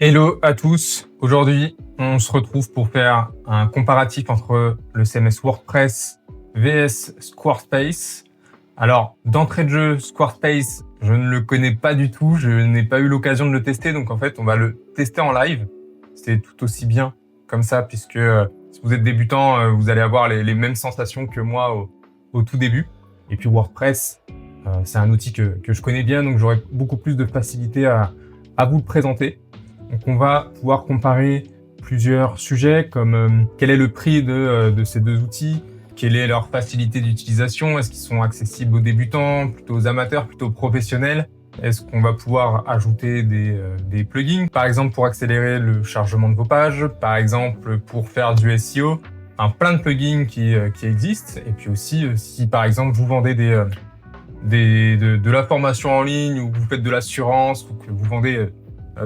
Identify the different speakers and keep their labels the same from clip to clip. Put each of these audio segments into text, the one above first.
Speaker 1: Hello à tous. Aujourd'hui, on se retrouve pour faire un comparatif entre le CMS WordPress vs Squarespace. Alors, d'entrée de jeu, Squarespace, je ne le connais pas du tout. Je n'ai pas eu l'occasion de le tester. Donc, en fait, on va le tester en live. C'est tout aussi bien comme ça, puisque si vous êtes débutant, vous allez avoir les mêmes sensations que moi au tout début. Et puis, WordPress, c'est un outil que je connais bien, donc j'aurai beaucoup plus de facilité à vous le présenter. Donc on va pouvoir comparer plusieurs sujets comme quel est le prix de ces deux outils, quelle est leur facilité d'utilisation, est-ce qu'ils sont accessibles aux débutants, plutôt aux amateurs, plutôt aux professionnels, est-ce qu'on va pouvoir ajouter des plugins, par exemple pour accélérer le chargement de vos pages, par exemple pour faire du SEO, plein de plugins qui existent. Et puis aussi, si par exemple vous vendez de la formation en ligne ou que vous faites de l'assurance ou que vous vendez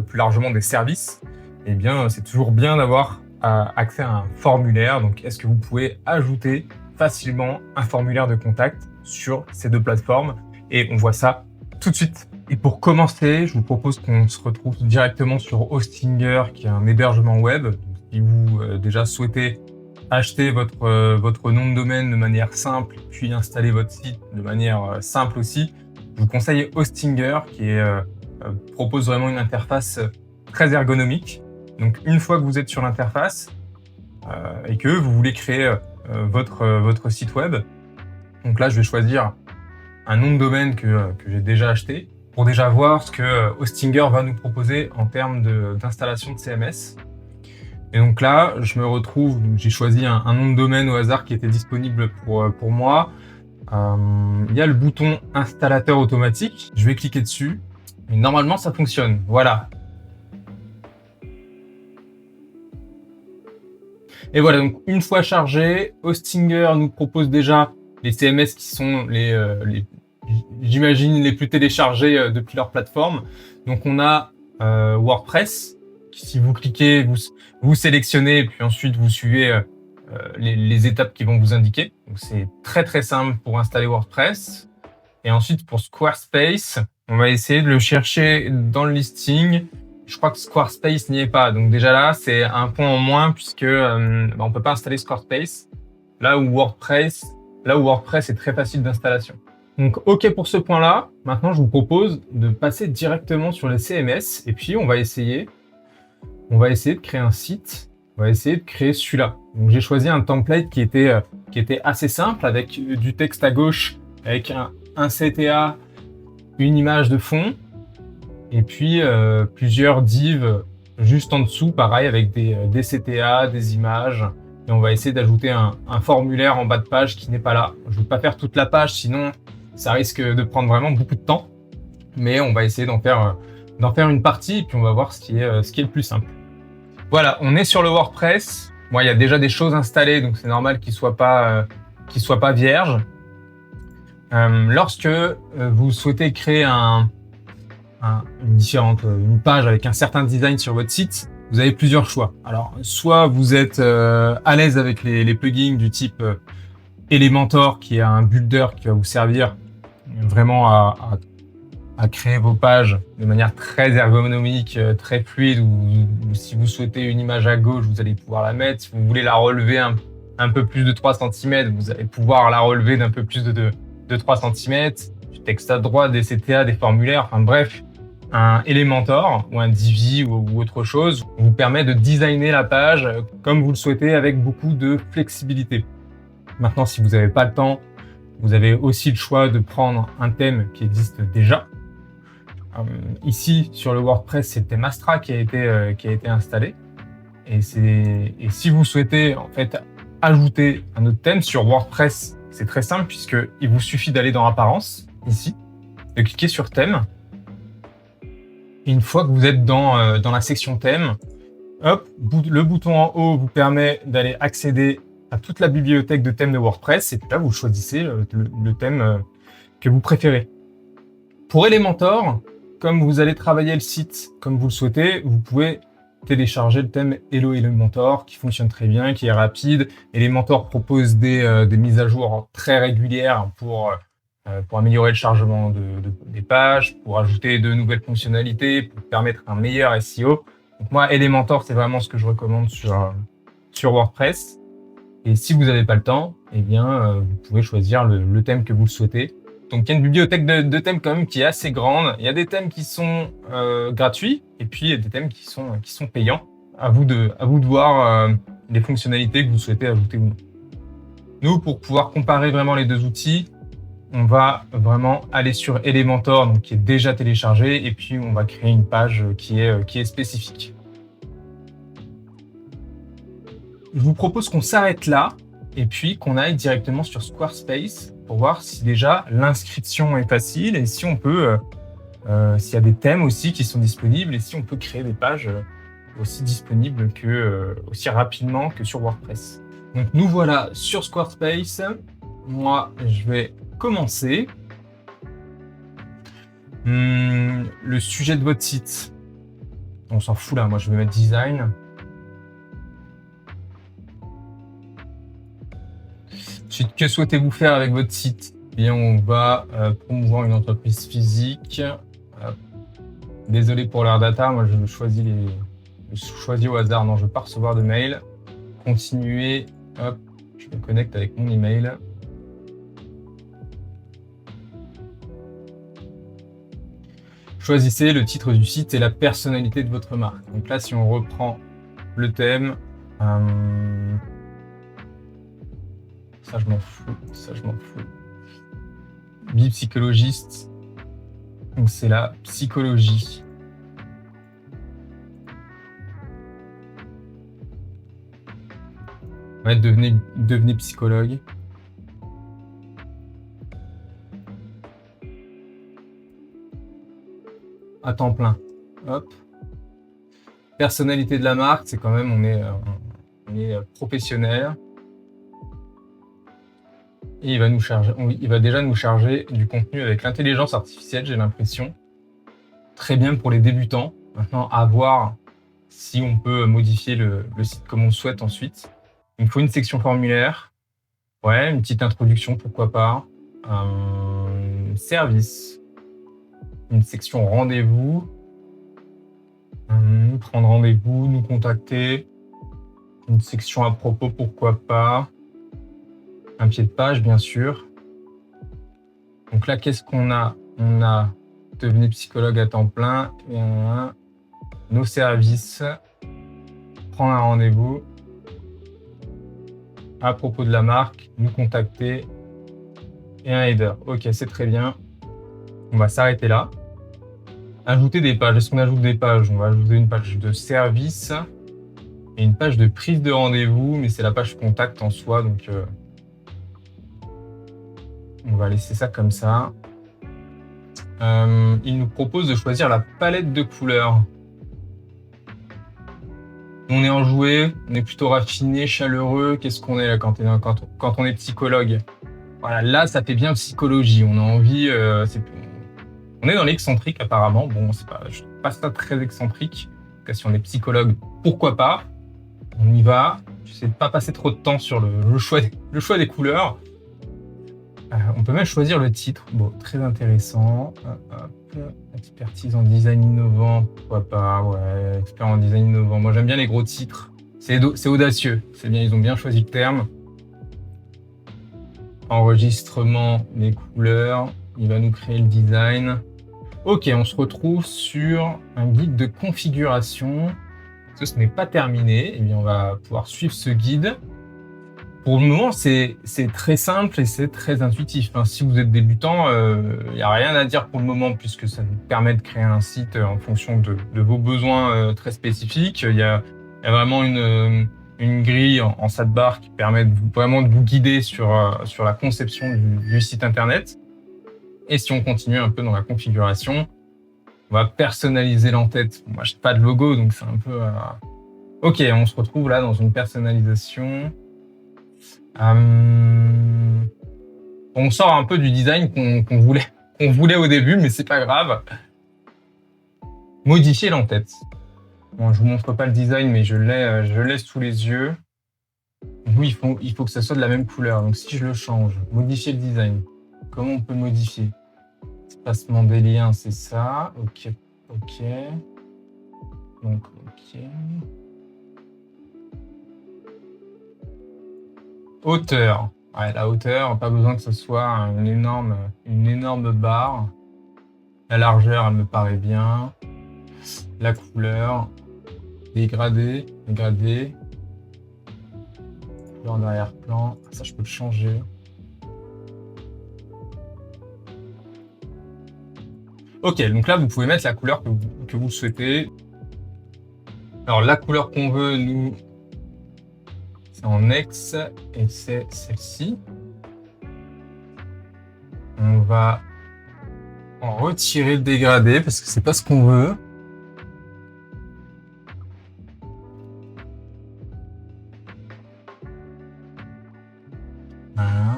Speaker 1: plus largement des services, eh bien, c'est toujours bien d'avoir accès à un formulaire. Donc, est-ce que vous pouvez ajouter facilement un formulaire de contact sur ces deux plateformes? Et on voit ça tout de suite. Et pour commencer, je vous propose qu'on se retrouve directement sur Hostinger, qui est un hébergement web. Donc, si vous déjà souhaitez acheter votre nom de domaine de manière simple, puis installer votre site de manière simple aussi, je vous conseille Hostinger, qui propose vraiment une interface très ergonomique. Donc, une fois que vous êtes sur l'interface et que vous voulez créer votre site web, donc là, je vais choisir un nom de domaine que j'ai déjà acheté pour déjà voir ce que Hostinger va nous proposer en termes d'installation de CMS. Et donc là, je me retrouve, j'ai choisi un nom de domaine au hasard qui était disponible pour moi. Il y a le bouton installateur automatique. Je vais cliquer dessus. Et normalement, ça fonctionne. Voilà. Et voilà, donc une fois chargé, Hostinger nous propose déjà les CMS qui sont j'imagine, les plus téléchargés depuis leur plateforme. Donc on a WordPress. Si vous cliquez, vous sélectionnez et puis ensuite vous suivez les étapes qui vont vous indiquer. Donc c'est très très simple pour installer WordPress. Et ensuite pour Squarespace, on va essayer de le chercher dans le listing. Je crois que Squarespace n'y est pas. Donc déjà là, c'est un point en moins puisque on peut pas installer Squarespace. Là où WordPress est très facile d'installation. Donc OK pour ce point-là. Maintenant, je vous propose de passer directement sur les CMS et puis on va essayer de créer un site. On va essayer de créer celui-là. Donc j'ai choisi un template qui était assez simple avec du texte à gauche, avec un CTA, une image de fond, et puis plusieurs divs juste en dessous, pareil, avec des CTA, des images. Et on va essayer d'ajouter un formulaire en bas de page qui n'est pas là. Je ne vais pas faire toute la page, sinon ça risque de prendre vraiment beaucoup de temps. Mais on va essayer d'en faire une partie, et puis on va voir ce qui est le plus simple. Voilà, on est sur le WordPress. Bon, il y a déjà des choses installées, donc c'est normal qu'il soit pas vierge. Lorsque vous souhaitez créer une page avec un certain design sur votre site, vous avez plusieurs choix. Alors, soit vous êtes à l'aise avec les plugins du type Elementor, qui est un builder qui va vous servir vraiment à créer vos pages de manière très ergonomique, très fluide, ou si vous souhaitez une image à gauche, vous allez pouvoir la mettre. Si vous voulez la relever un peu plus de 3 cm, vous allez pouvoir la relever d'un peu plus de 3 cm, du texte à droite, des CTA, des formulaires, enfin bref, un Elementor ou un Divi ou autre chose vous permet de designer la page comme vous le souhaitez avec beaucoup de flexibilité. Maintenant, si vous n'avez pas le temps, vous avez aussi le choix de prendre un thème qui existe déjà. Ici, sur le WordPress, c'est le thème Astra qui a été installé. Et si vous souhaitez en fait ajouter un autre thème sur WordPress, c'est très simple puisqu'il vous suffit d'aller dans Apparences, ici, de cliquer sur Thème. Et une fois que vous êtes dans la section Thème, hop, le bouton en haut vous permet d'aller accéder à toute la bibliothèque de thèmes de WordPress. Et puis là, vous choisissez le thème que vous préférez. Pour Elementor, comme vous allez travailler le site comme vous le souhaitez, vous pouvez télécharger le thème Hello Elementor qui fonctionne très bien, qui est rapide. Elementor propose des mises à jour très régulières pour améliorer le chargement des pages, pour ajouter de nouvelles fonctionnalités, pour permettre un meilleur SEO. Donc moi, Elementor, c'est vraiment ce que je recommande sur WordPress. Et si vous n'avez pas le temps, eh bien, vous pouvez choisir le thème que vous le souhaitez. Donc, il y a une bibliothèque de thèmes quand même qui est assez grande. Il y a des thèmes qui sont gratuits et puis il y a des thèmes qui sont payants. À vous de voir les fonctionnalités que vous souhaitez ajouter ou non. Nous, pour pouvoir comparer vraiment les deux outils, on va vraiment aller sur Elementor, donc qui est déjà téléchargé, et puis on va créer une page qui est spécifique. Je vous propose qu'on s'arrête là et puis qu'on aille directement sur Squarespace pour voir si déjà l'inscription est facile et si on peut, s'il y a des thèmes aussi qui sont disponibles et si on peut créer des pages aussi disponibles aussi rapidement que sur WordPress. Donc nous voilà sur Squarespace. Moi, je vais commencer. Le sujet de votre site, on s'en fout là. Moi, je vais mettre design. Ensuite, que souhaitez-vous faire avec votre site? Eh bien, on va promouvoir une entreprise physique. Désolé pour leur data, moi je choisis au hasard. Non, je ne veux pas recevoir de mail. Continuer. Hop, je me connecte avec mon email. Choisissez le titre du site et la personnalité de votre marque. Donc là, si on reprend le thème, ça je m'en fous. Bipsychologiste, donc c'est la psychologie. Ouais, devenez psychologue. À temps plein. Hop. Personnalité de la marque, c'est quand même, on est professionnel. Et il va déjà nous charger du contenu avec l'intelligence artificielle, j'ai l'impression. Très bien pour les débutants. Maintenant, à voir si on peut modifier le site comme on le souhaite ensuite. Il me faut une section formulaire. Ouais, une petite introduction, pourquoi pas. Service. Une section rendez-vous. Prendre rendez-vous, nous contacter. Une section à propos, pourquoi pas. Un pied de page, bien sûr. Donc là, qu'est-ce qu'on a? On a devenir psychologue à temps plein. Et on a nos services. Prendre un rendez-vous. À propos de la marque, nous contacter. Et un header. Ok, c'est très bien. On va s'arrêter là. Ajouter des pages. Est-ce qu'on ajoute des pages? On va ajouter une page de service et une page de prise de rendez-vous, mais c'est la page contact en soi, donc on va laisser ça comme ça. Il nous propose de choisir la palette de couleurs. On est enjoué, on est plutôt raffiné, chaleureux. Qu'est-ce qu'on est là quand on est psychologue? Voilà, là ça fait bien psychologie. On a envie, on est dans l'excentrique apparemment. Bon, je trouve pas ça très excentrique. En tout cas, si on est psychologue, pourquoi pas? On y va. J'essaie de pas passer trop de temps sur le choix des couleurs. On peut même choisir le titre. Bon, très intéressant. Expertise en design innovant, pourquoi pas? Ouais, expert en design innovant. Moi, j'aime bien les gros titres. C'est audacieux. C'est bien, ils ont bien choisi le terme. Enregistrement des couleurs. Il va nous créer le design. Ok, on se retrouve sur un guide de configuration. Ce n'est pas terminé. Eh bien, on va pouvoir suivre ce guide. Pour le moment, c'est très simple et c'est très intuitif. Enfin, si vous êtes débutant, il n'y a rien à dire pour le moment puisque ça vous permet de créer un site en fonction de vos besoins très spécifiques. Il y a vraiment une grille en sidebar qui permet vraiment de vous guider sur la conception du site internet. Et si on continue un peu dans la configuration, on va personnaliser l'entête. Moi, je n'ai pas de logo, donc c'est un peu... Ok, on se retrouve là dans une personnalisation. On sort un peu du design qu'on voulait au début, mais c'est pas grave. Modifier l'entête. Bon, je vous montre pas le design, mais je l'ai sous les yeux. Oui, il faut que ça soit de la même couleur. Donc si je le change, modifier le design. Comment on peut modifier? Espacement des liens, c'est ça. Ok. Donc, ok. Hauteur. Ouais, la hauteur, pas besoin que ce soit une énorme barre. La largeur, elle me paraît bien. La couleur, dégradé. Couleur d'arrière-plan, ça je peux le changer. Ok, donc là vous pouvez mettre la couleur que vous souhaitez. Alors la couleur qu'on veut, nous, c'est en X et c'est celle-ci. On va en retirer le dégradé parce que c'est pas ce qu'on veut. Voilà.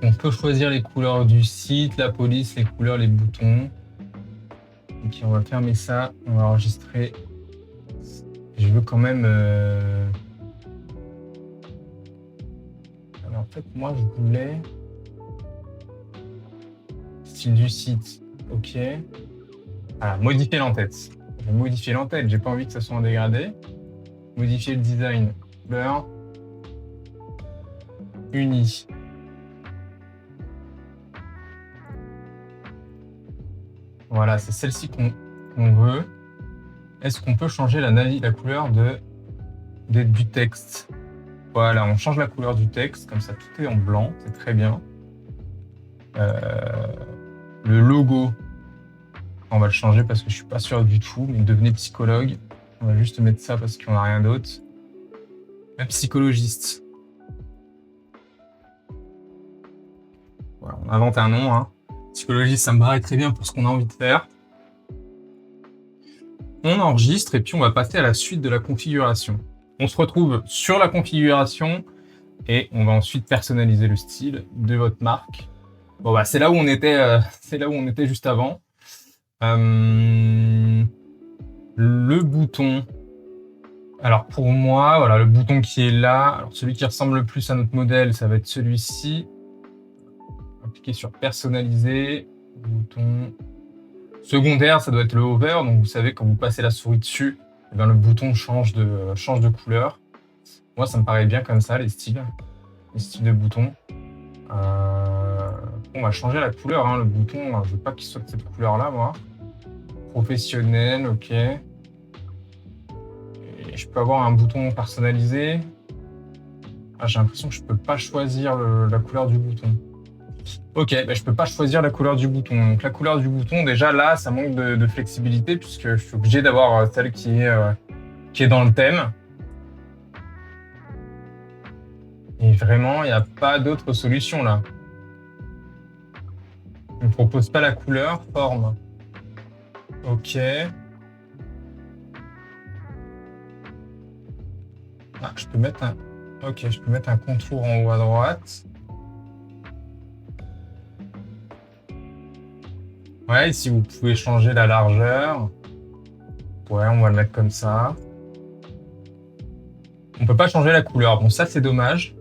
Speaker 1: On peut choisir les couleurs du site, la police, les couleurs, les boutons. Ok, on va fermer ça, on va enregistrer. Je veux quand même... Alors, en fait, moi, je voulais... Style du site, ok. Voilà, modifier l'entête. Je vais modifier l'entête, j'ai pas envie que ça soit en dégradé. Modifier le design, couleur, uni. Voilà, c'est celle-ci qu'on veut. Est-ce qu'on peut changer la couleur du texte? Voilà, on change la couleur du texte, comme ça tout est en blanc, c'est très bien. Le logo, on va le changer parce que je suis pas sûr du tout, mais devenez psychologue. On va juste mettre ça parce qu'on n'a rien d'autre. Psychologiste. Voilà, on invente un nom. Hein. Psychologiste, ça me paraît très bien pour ce qu'on a envie de faire. On enregistre et puis on va passer à la suite de la configuration. On se retrouve sur la configuration et on va ensuite personnaliser le style de votre marque. Bon bah c'est là où on était juste avant. Le bouton. Alors pour moi, voilà, le bouton qui est là, alors celui qui ressemble le plus à notre modèle, ça va être celui-ci. On va cliquer sur personnaliser, bouton. Secondaire, ça doit être le hover, donc vous savez quand vous passez la souris dessus, eh bien, le bouton change de couleur. Moi, ça me paraît bien comme ça, les styles de boutons. On va changer la couleur, hein, le bouton, je veux pas qu'il soit de cette couleur-là, moi. Professionnel, ok. Et je peux avoir un bouton personnalisé. Ah, j'ai l'impression que je peux pas choisir la couleur du bouton. Ok, bah, je peux pas choisir la couleur du bouton. Donc la couleur du bouton, déjà là, ça manque de flexibilité puisque je suis obligé d'avoir celle qui est dans le thème. Et vraiment, il n'y a pas d'autre solution là. Il ne propose pas la couleur, forme. Ok. Ah, je peux mettre un... Ok, je peux mettre un contour en haut à droite. Ouais, ici vous pouvez changer la largeur. Ouais, on va le mettre comme ça. On peut pas changer la couleur. Bon, ça c'est dommage.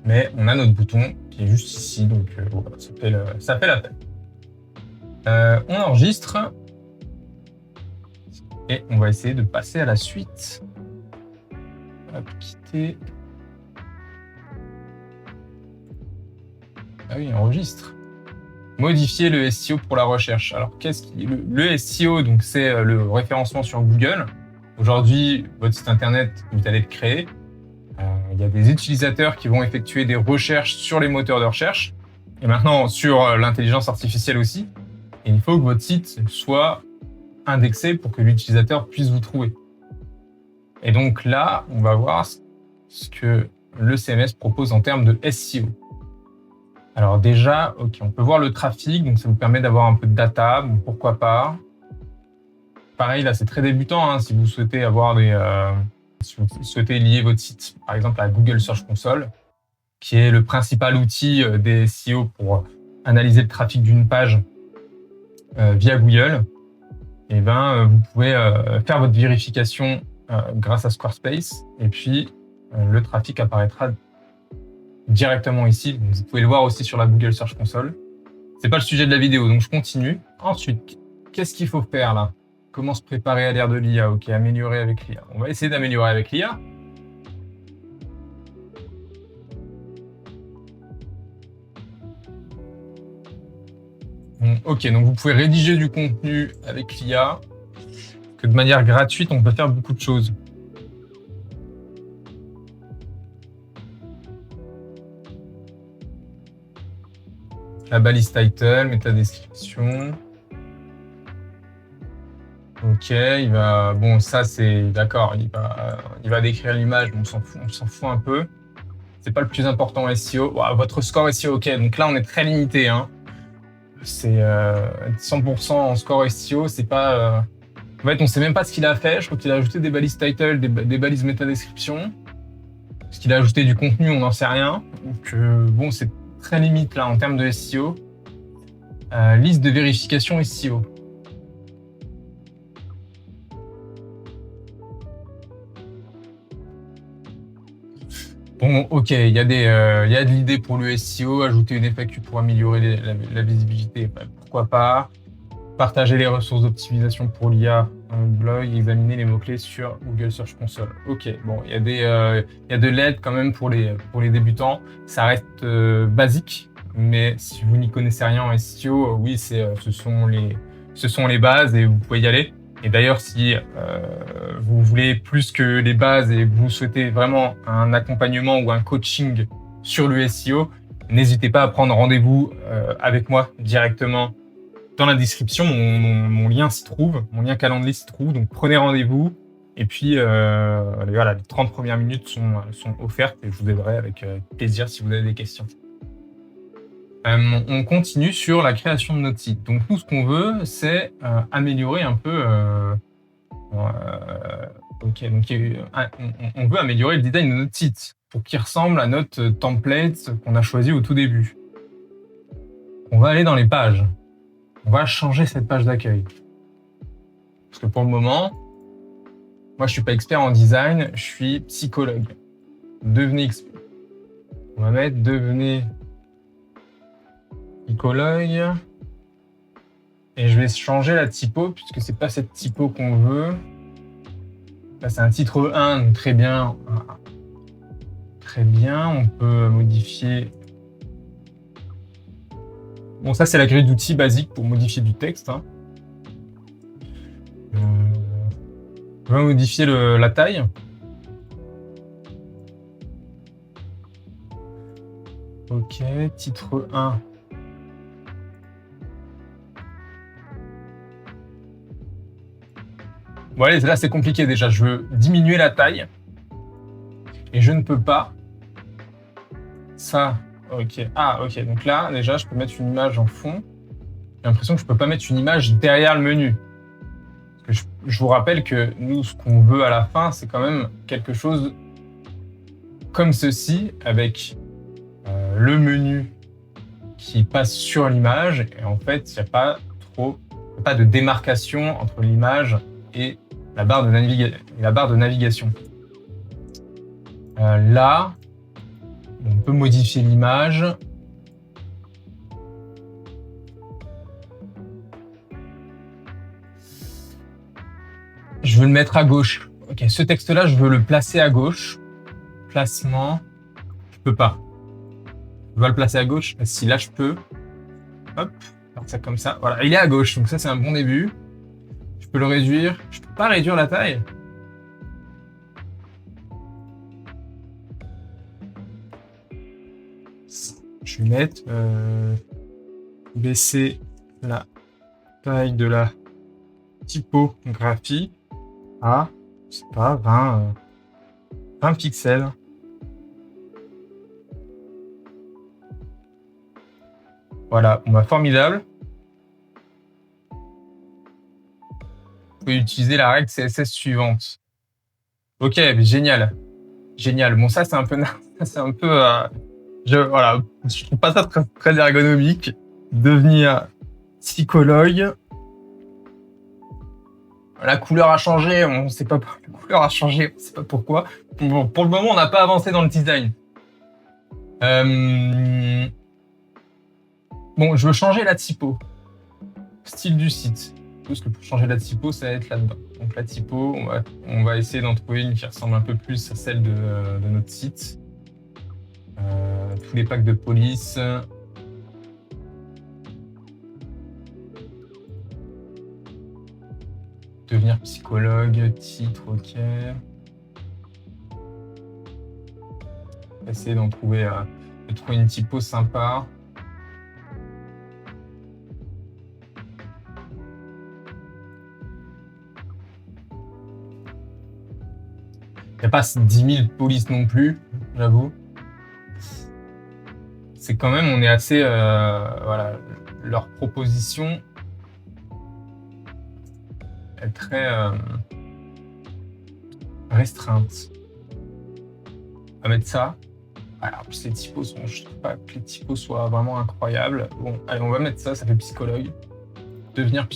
Speaker 1: Mais on a notre bouton qui est juste ici, donc voilà, ça fait la peine. On enregistre. Et on va essayer de passer à la suite. Hop, quitter. Ah oui, enregistre. Modifier le SEO pour la recherche. Alors, le SEO, donc c'est le référencement sur Google. Aujourd'hui, votre site internet, vous allez le créer. Il y a des utilisateurs qui vont effectuer des recherches sur les moteurs de recherche. Et maintenant, sur l'intelligence artificielle aussi. Et il faut que votre site soit indexé pour que l'utilisateur puisse vous trouver. Et donc là, on va voir ce que le CMS propose en termes de SEO. Alors déjà, ok, on peut voir le trafic, donc ça vous permet d'avoir un peu de data, bon, pourquoi pas. Pareil, là, c'est très débutant, hein, si vous souhaitez si vous souhaitez lier votre site, par exemple, à Google Search Console, qui est le principal outil des SEO pour analyser le trafic d'une page via Google. Et ben, vous pouvez faire votre vérification grâce à Squarespace, et puis le trafic apparaîtra directement ici. Donc, vous pouvez le voir aussi sur la Google Search Console. C'est pas le sujet de la vidéo, donc je continue. Ensuite, qu'est-ce qu'il faut faire là? Comment se préparer à l'ère de l'IA? Ok, améliorer avec l'IA. On va essayer d'améliorer avec l'IA. Ok, donc vous pouvez rédiger du contenu avec l'IA. Que de manière gratuite, on peut faire beaucoup de choses. La balise title, métadescription. Ok, il va. Bon, ça c'est d'accord. Il va décrire l'image, mais on s'en fout un peu. C'est pas le plus important en SEO. Wow, votre score SEO, ok. Donc là, on est très limité. Hein. C'est 100% en score SEO. C'est pas. En fait, on sait même pas ce qu'il a fait. Je crois qu'il a ajouté des balises title, des balises métadescription. Ce qu'il a ajouté du contenu, on n'en sait rien. Donc bon, c'est très limite là en termes de SEO. Liste de vérification SEO. Bon, ok, il y a de l'idée pour le SEO, ajouter une FAQ pour améliorer la visibilité, pourquoi pas. Partager les ressources d'optimisation pour l'IA dans le blog, examiner les mots-clés sur Google Search Console. Ok, bon, il y a de l'aide quand même pour les débutants. Ça reste basique, mais si vous n'y connaissez rien en SEO, oui, ce sont les bases et vous pouvez y aller. Et d'ailleurs, si vous voulez plus que les bases et vous souhaitez vraiment un accompagnement ou un coaching sur le SEO, n'hésitez pas à prendre rendez-vous avec moi directement dans la description. Mon lien s'y trouve, mon lien calendrier s'y trouve. Donc prenez rendez-vous. Et puis voilà, les 30 premières minutes sont offertes et je vous aiderai avec plaisir si vous avez des questions. On continue sur la création de notre site. Donc nous, ce qu'on veut, c'est améliorer un peu. Ok, donc on veut améliorer le design de notre site pour qu'il ressemble à notre template qu'on a choisi au tout début. On va aller dans les pages. On va changer cette page d'accueil. Parce que pour le moment, moi je suis pas expert en design, je suis psychologue. Devenez expert. On va mettre devenez psychologue. Et je vais changer la typo, puisque c'est pas cette typo qu'on veut. Là, c'est un titre 1, donc très bien. Très bien, on peut modifier. Bon, ça, c'est la grille d'outils basique pour modifier du texte. Hein. On va modifier la taille. Ok, titre 1. Bon, allez, là, c'est compliqué déjà. Je veux diminuer la taille. Et je ne peux pas. Ça, ok. Ah, ok. Donc là, déjà, je peux mettre une image en fond. J'ai l'impression que je peux pas mettre une image derrière le menu. Parce que je vous rappelle que nous, ce qu'on veut à la fin, c'est quand même quelque chose comme ceci, avec le menu qui passe sur l'image. Et en fait, il n'y a pas de démarcation entre l'image et la barre de navigation. Là, on peut modifier l'image. Je veux le mettre à gauche. Ok, ce texte-là, je veux le placer à gauche. Placement. Je peux pas. Je dois le placer à gauche. Si là, je peux. Hop, faire ça comme ça. Voilà, il est à gauche. Donc ça, c'est un bon début. Je peux le réduire. Je peux pas réduire la taille. Je vais mettre baisser la taille de la typographie à, je sais pas, 20 pixels. Voilà, on va formidable. Vous pouvez utiliser la règle CSS suivante. Ok, génial. Génial. Bon, ça, c'est un peu... voilà, je trouve pas ça très, très ergonomique. Devenir psychologue. La couleur a changé, on ne sait pas. La couleur a changé, on ne sait pas pourquoi. Bon, pour le moment, on n'a pas avancé dans le design. Bon, je veux changer la typo. Style du site. Parce que pour changer la typo, ça va être là-dedans. Donc la typo, on va essayer d'en trouver une qui ressemble un peu plus à celle de notre site. Tous les packs de police. Devenir psychologue, titre, ok. On va essayer d'en trouver, de trouver une typo sympa. Il n'y a pas 10 000 polices non plus, j'avoue. C'est quand même, on est assez, voilà, leur proposition est très restreinte. On va mettre ça. Alors, les typos sont, je trouve pas que les typos soient vraiment incroyables. Bon, allez, on va mettre ça, ça fait psychologue. Devenir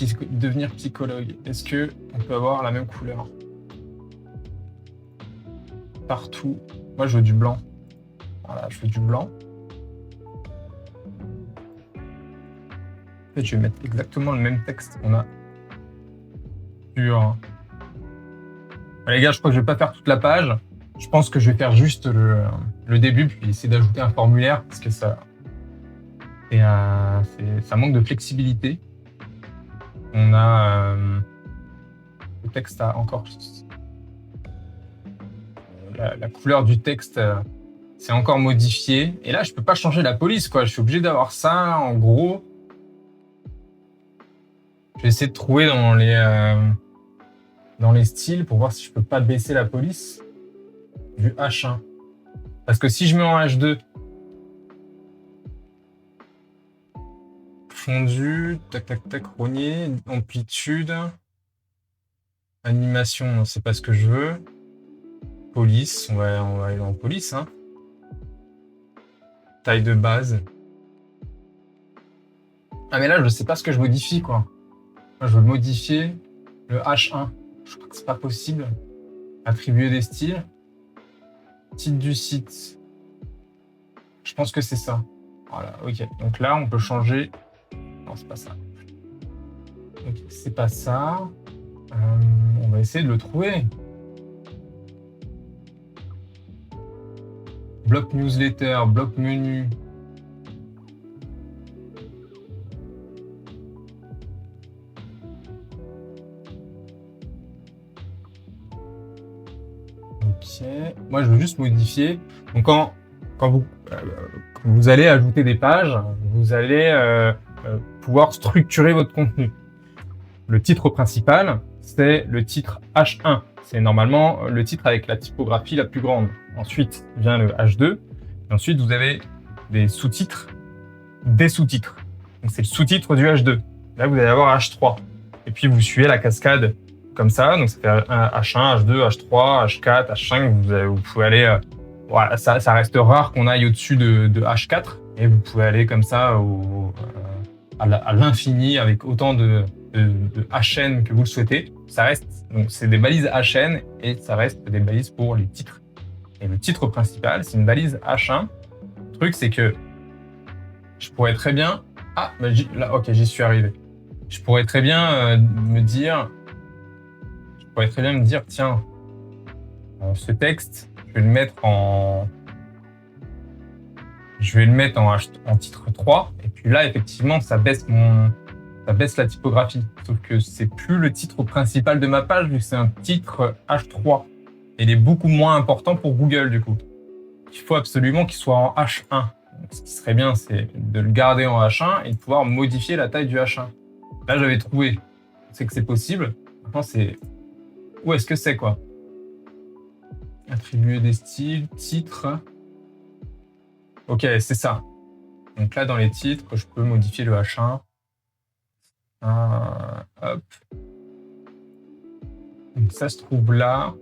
Speaker 1: psychologue. Est-ce que on peut avoir la même couleur partout? Moi, je veux du blanc. Voilà, je veux du blanc. En fait, je vais mettre exactement le même texte qu'on a sur... Les gars, je crois que je vais pas faire toute la page. Je pense que je vais faire juste le début, puis essayer d'ajouter un formulaire, parce que ça manque de flexibilité. On a le texte a encore la couleur du texte c'est encore modifié. Et là, je peux pas changer la police, quoi. Je suis obligé d'avoir ça en gros. Je vais essayer de trouver dans les styles pour voir si je peux pas baisser la police du H1. Parce que si je mets en H2, fondu, tac tac tac, rogné, amplitude, animation, c'est pas ce que je veux. Police, on va aller dans police, hein. Taille de base. Ah mais là, je sais pas ce que je modifie, quoi. Moi, je veux modifier le H1. Je crois que c'est pas possible. Attribuer des styles. Titre du site. Je pense que c'est ça. Voilà, ok. Donc là, on peut changer. Non, c'est pas ça. Ok, c'est pas ça. On va essayer de le trouver. Bloc newsletter, bloc menu. Ok. Moi, je veux juste modifier. Donc, quand vous allez ajouter des pages, vous allez pouvoir structurer votre contenu. Le titre principal, c'est le titre H1. C'est normalement le titre avec la typographie la plus grande. Ensuite vient le H2. Et ensuite, vous avez des sous-titres, des sous-titres. Donc, c'est le sous-titre du H2. Là, vous allez avoir H3. Et puis, vous suivez la cascade comme ça. Donc, ça fait H1, H2, H3, H4, H5. Vous pouvez aller... voilà, ça reste rare qu'on aille au-dessus de H4. Et vous pouvez aller comme ça à l'infini avec autant de HN que vous le souhaitez. Ça reste, donc c'est des balises HN et ça reste des balises pour les titres. Et le titre principal, c'est une balise H1. Le truc, c'est que je pourrais très bien... Ah, bah là, ok, j'y suis arrivé. Je pourrais très bien me dire... tiens, ce texte, je vais le mettre en titre 3. Et puis là, effectivement, ça baisse la typographie. Sauf que c'est plus le titre principal de ma page, vu que c'est un titre H3. Et il est beaucoup moins important pour Google, du coup. Il faut absolument qu'il soit en H1. Donc, ce qui serait bien, c'est de le garder en H1 et de pouvoir modifier la taille du H1. Là, j'avais trouvé. C'est que c'est possible. Maintenant, c'est... Où est-ce que c'est, quoi? Attribuer des styles, titres. Ok, c'est ça. Donc là, dans les titres, je peux modifier le H1. Hop. Donc ça se trouve là.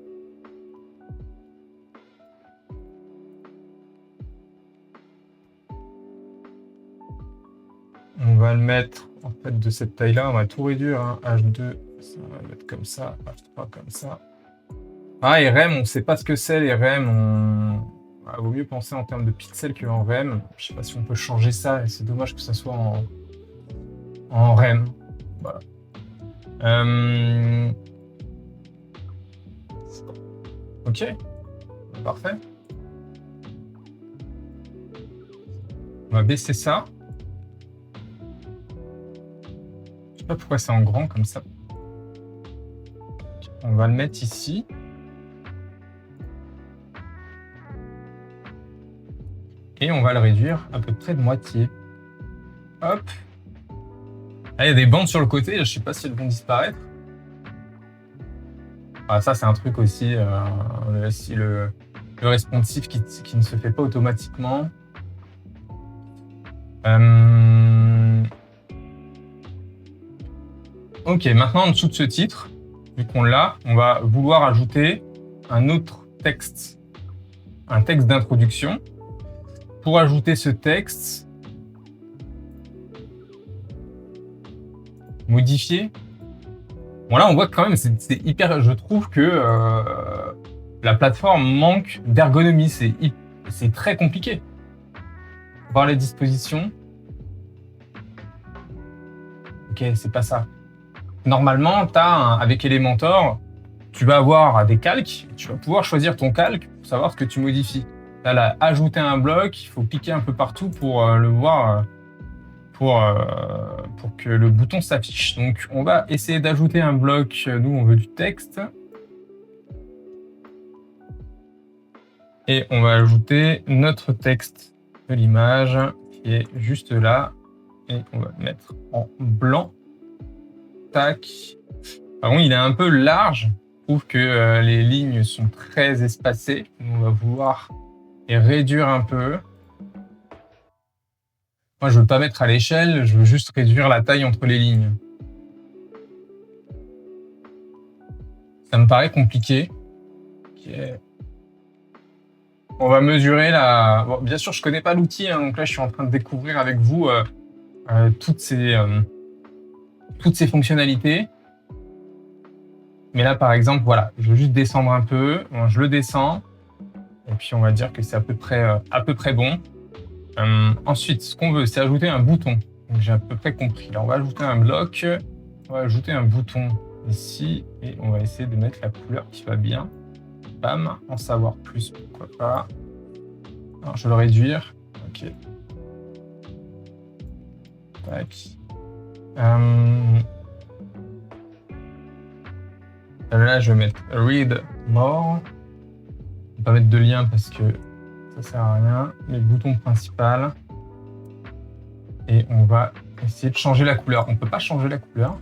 Speaker 1: On va le mettre en fait de cette taille-là. On va tout réduire. Hein. H2, ça va le mettre comme ça. H3 comme ça. Ah, et REM, on ne sait pas ce que c'est les REM. Vaut mieux penser en termes de pixels qu'en rem. Je sais pas si on peut changer ça, et c'est dommage que ça soit en rem. Voilà. Ok, parfait. On va baisser ça. Je sais pas pourquoi c'est en grand comme ça. On va le mettre ici. Et on va le réduire à peu près de moitié. Hop. Ah, il y a des bandes sur le côté, je sais pas si elles vont disparaître. Ah, ça, c'est un truc aussi, si le responsive qui ne se fait pas automatiquement. Ok, maintenant en dessous de ce titre, vu qu'on l'a, on va vouloir ajouter un autre texte, un texte d'introduction. Pour ajouter ce texte, modifier. Bon là, on voit que quand même, c'est hyper. Je trouve que la plateforme manque d'ergonomie. C'est très compliqué. Voir les dispositions. Ok, c'est pas ça. Normalement, avec Elementor, tu vas avoir des calques. Tu vas pouvoir choisir ton calque pour savoir ce que tu modifies. Là, ajouter un bloc, il faut cliquer un peu partout pour le voir, pour que le bouton s'affiche. Donc, on va essayer d'ajouter un bloc. Nous, on veut du texte. Et on va ajouter notre texte de l'image qui est juste là. Et on va le mettre en blanc. Tac. Par contre, il est un peu large. Je trouve que les lignes sont très espacées. On va vouloir les réduire un peu. Moi, je veux pas mettre à l'échelle, je veux juste réduire la taille entre les lignes. Ça me paraît compliqué. Okay. On va mesurer la... Bon, bien sûr, je connais pas l'outil, hein, donc là, je suis en train de découvrir avec vous toutes ces fonctionnalités. Mais là, par exemple, voilà, je veux juste descendre un peu. Bon, je le descends. Et puis, on va dire que c'est à peu près bon. Ensuite, ce qu'on veut, c'est ajouter un bouton. Donc, j'ai à peu près compris. Là, on va ajouter un bloc. On va ajouter un bouton ici. Et on va essayer de mettre la couleur qui va bien. Bam, en savoir plus, pourquoi pas. Alors, je vais le réduire. Ok. Tac. Là, je vais mettre Read More. Je vais pas mettre de lien parce que ça sert à rien. Le bouton principal. Et on va essayer de changer la couleur. On peut pas changer la couleur.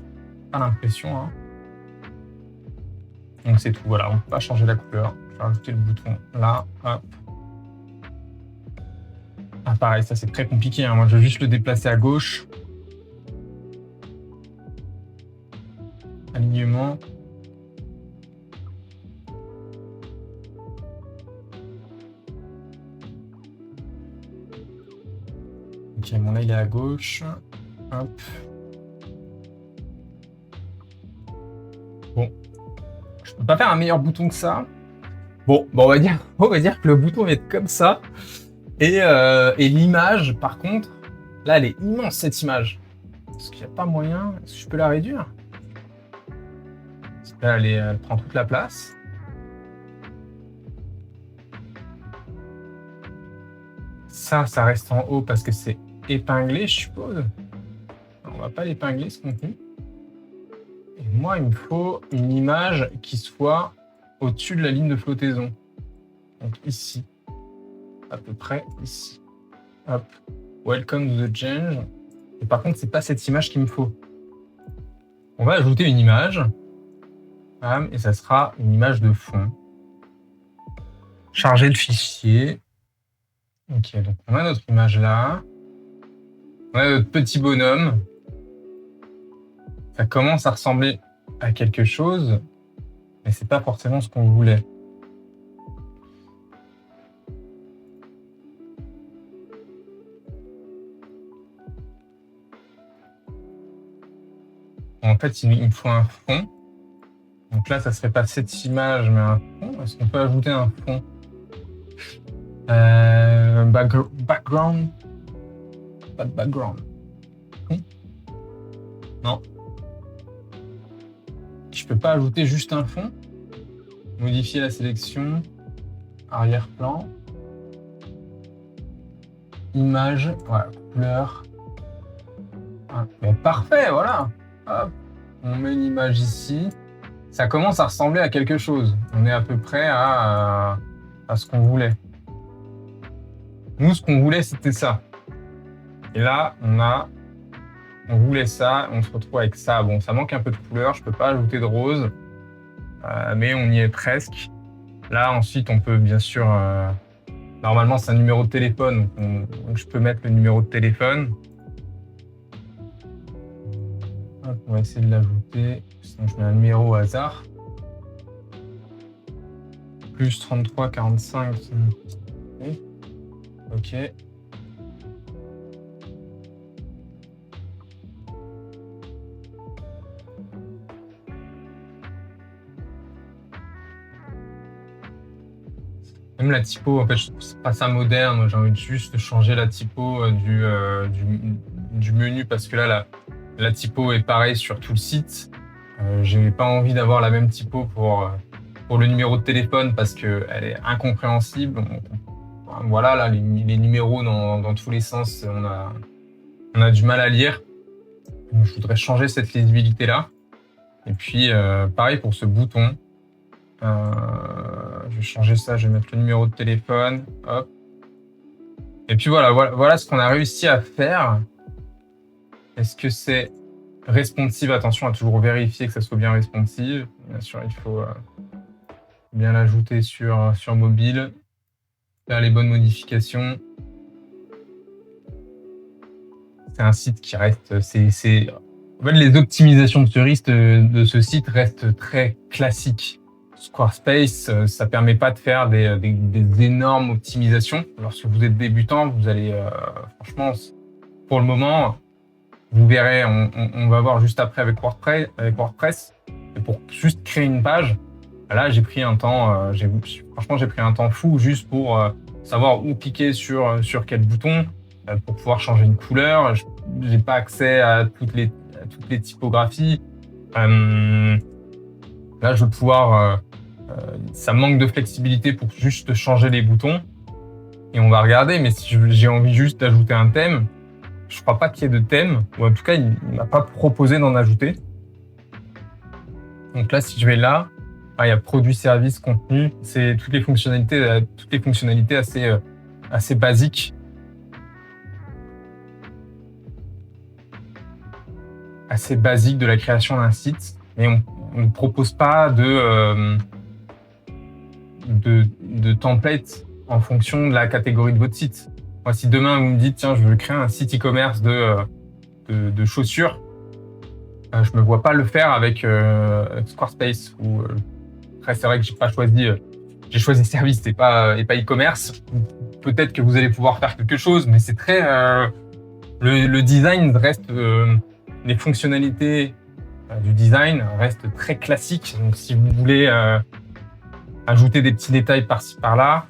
Speaker 1: Pas l'impression. Hein. Donc c'est tout. Voilà, on peut pas changer la couleur. Je vais rajouter le bouton là. Hop. Ah pareil, ça c'est très compliqué. Hein. Moi, je vais juste le déplacer à gauche. Alignement. Ok, bon là il est à gauche. Hop. Bon. Je peux pas faire un meilleur bouton que ça. Bon, on va dire que le bouton va être comme ça. Et l'image, par contre, là elle est immense cette image. Est-ce qu'il n'y a pas moyen? Est-ce que je peux la réduire? Parce que là elle prend toute la place. Ça reste en haut parce que c'est épinglé, je suppose. On va pas l'épingler ce contenu. Et moi, il me faut une image qui soit au-dessus de la ligne de flottaison. Donc ici. À peu près ici. Hop. Welcome to the change. Et par contre, c'est pas cette image qu'il me faut. On va ajouter une image. Et ça sera une image de fond. Charger le fichier. Ok, donc on a notre image là. On a notre petit bonhomme. Ça commence à ressembler à quelque chose, mais c'est pas forcément ce qu'on voulait. En fait, il me faut un fond. Donc là, ça serait pas cette image, mais un fond. Est-ce qu'on peut ajouter un fond? Background. Pas de background. Non. Je peux pas ajouter juste un fond. Modifier la sélection. Arrière-plan. Image. Voilà, couleur. Ah, mais parfait, voilà. Hop. On met une image ici. Ça commence à ressembler à quelque chose. On est à peu près à ce qu'on voulait. Nous, ce qu'on voulait, c'était ça. Et là, on voulait ça, on se retrouve avec ça. Bon, ça manque un peu de couleur, je peux pas ajouter de rose, mais on y est presque. Là, ensuite, on peut bien sûr... normalement, c'est un numéro de téléphone, donc je peux mettre le numéro de téléphone. Hop, on va essayer de l'ajouter. Sinon, je mets un numéro au hasard. Plus 33 45. Ok. Même la typo, en fait, je trouve pas ça moderne. J'ai envie de juste changer la typo du menu parce que là, la typo est pareille sur tout le site. Je n'ai pas envie d'avoir la même typo pour le numéro de téléphone parce qu'elle est incompréhensible. Voilà, là, les numéros dans tous les sens, on a du mal à lire. Donc, je voudrais changer cette lisibilité-là. Et puis, pareil pour ce bouton. Je vais changer ça, je vais mettre le numéro de téléphone. Hop. Et puis voilà ce qu'on a réussi à faire. Est-ce que c'est responsive? Attention à toujours vérifier que ça soit bien responsive. Bien sûr, il faut bien l'ajouter sur mobile. Faire les bonnes modifications. C'est un site qui reste... En fait, les optimisations de ce site restent très classiques. Squarespace, ça permet pas de faire des énormes optimisations. Lorsque vous êtes débutant, vous allez, franchement, pour le moment, vous verrez, on va voir juste après avec WordPress. Et pour juste créer une page, là, j'ai pris un temps, franchement, j'ai pris un temps fou juste pour savoir où cliquer sur quel bouton, pour pouvoir changer une couleur. J'ai pas accès à toutes les typographies. Là, je vais pouvoir ça manque de flexibilité pour juste changer les boutons. Et on va regarder, mais si j'ai envie juste d'ajouter un thème, je crois pas qu'il y ait de thème, ou en tout cas, il m'a pas proposé d'en ajouter. Donc là, si je vais là, il y a produit, service, contenu, c'est toutes les fonctionnalités assez basiques. Assez basiques de la création d'un site. Mais on ne propose pas de template en fonction de la catégorie de votre site. Moi, si demain vous me dites, tiens, je veux créer un site e-commerce de chaussures, je me vois pas le faire avec Squarespace. Après, c'est vrai que j'ai choisi service et pas e-commerce. Peut-être que vous allez pouvoir faire quelque chose, mais c'est très le design reste les fonctionnalités du design restent très classiques. Donc, si vous voulez ajouter des petits détails par-ci par-là,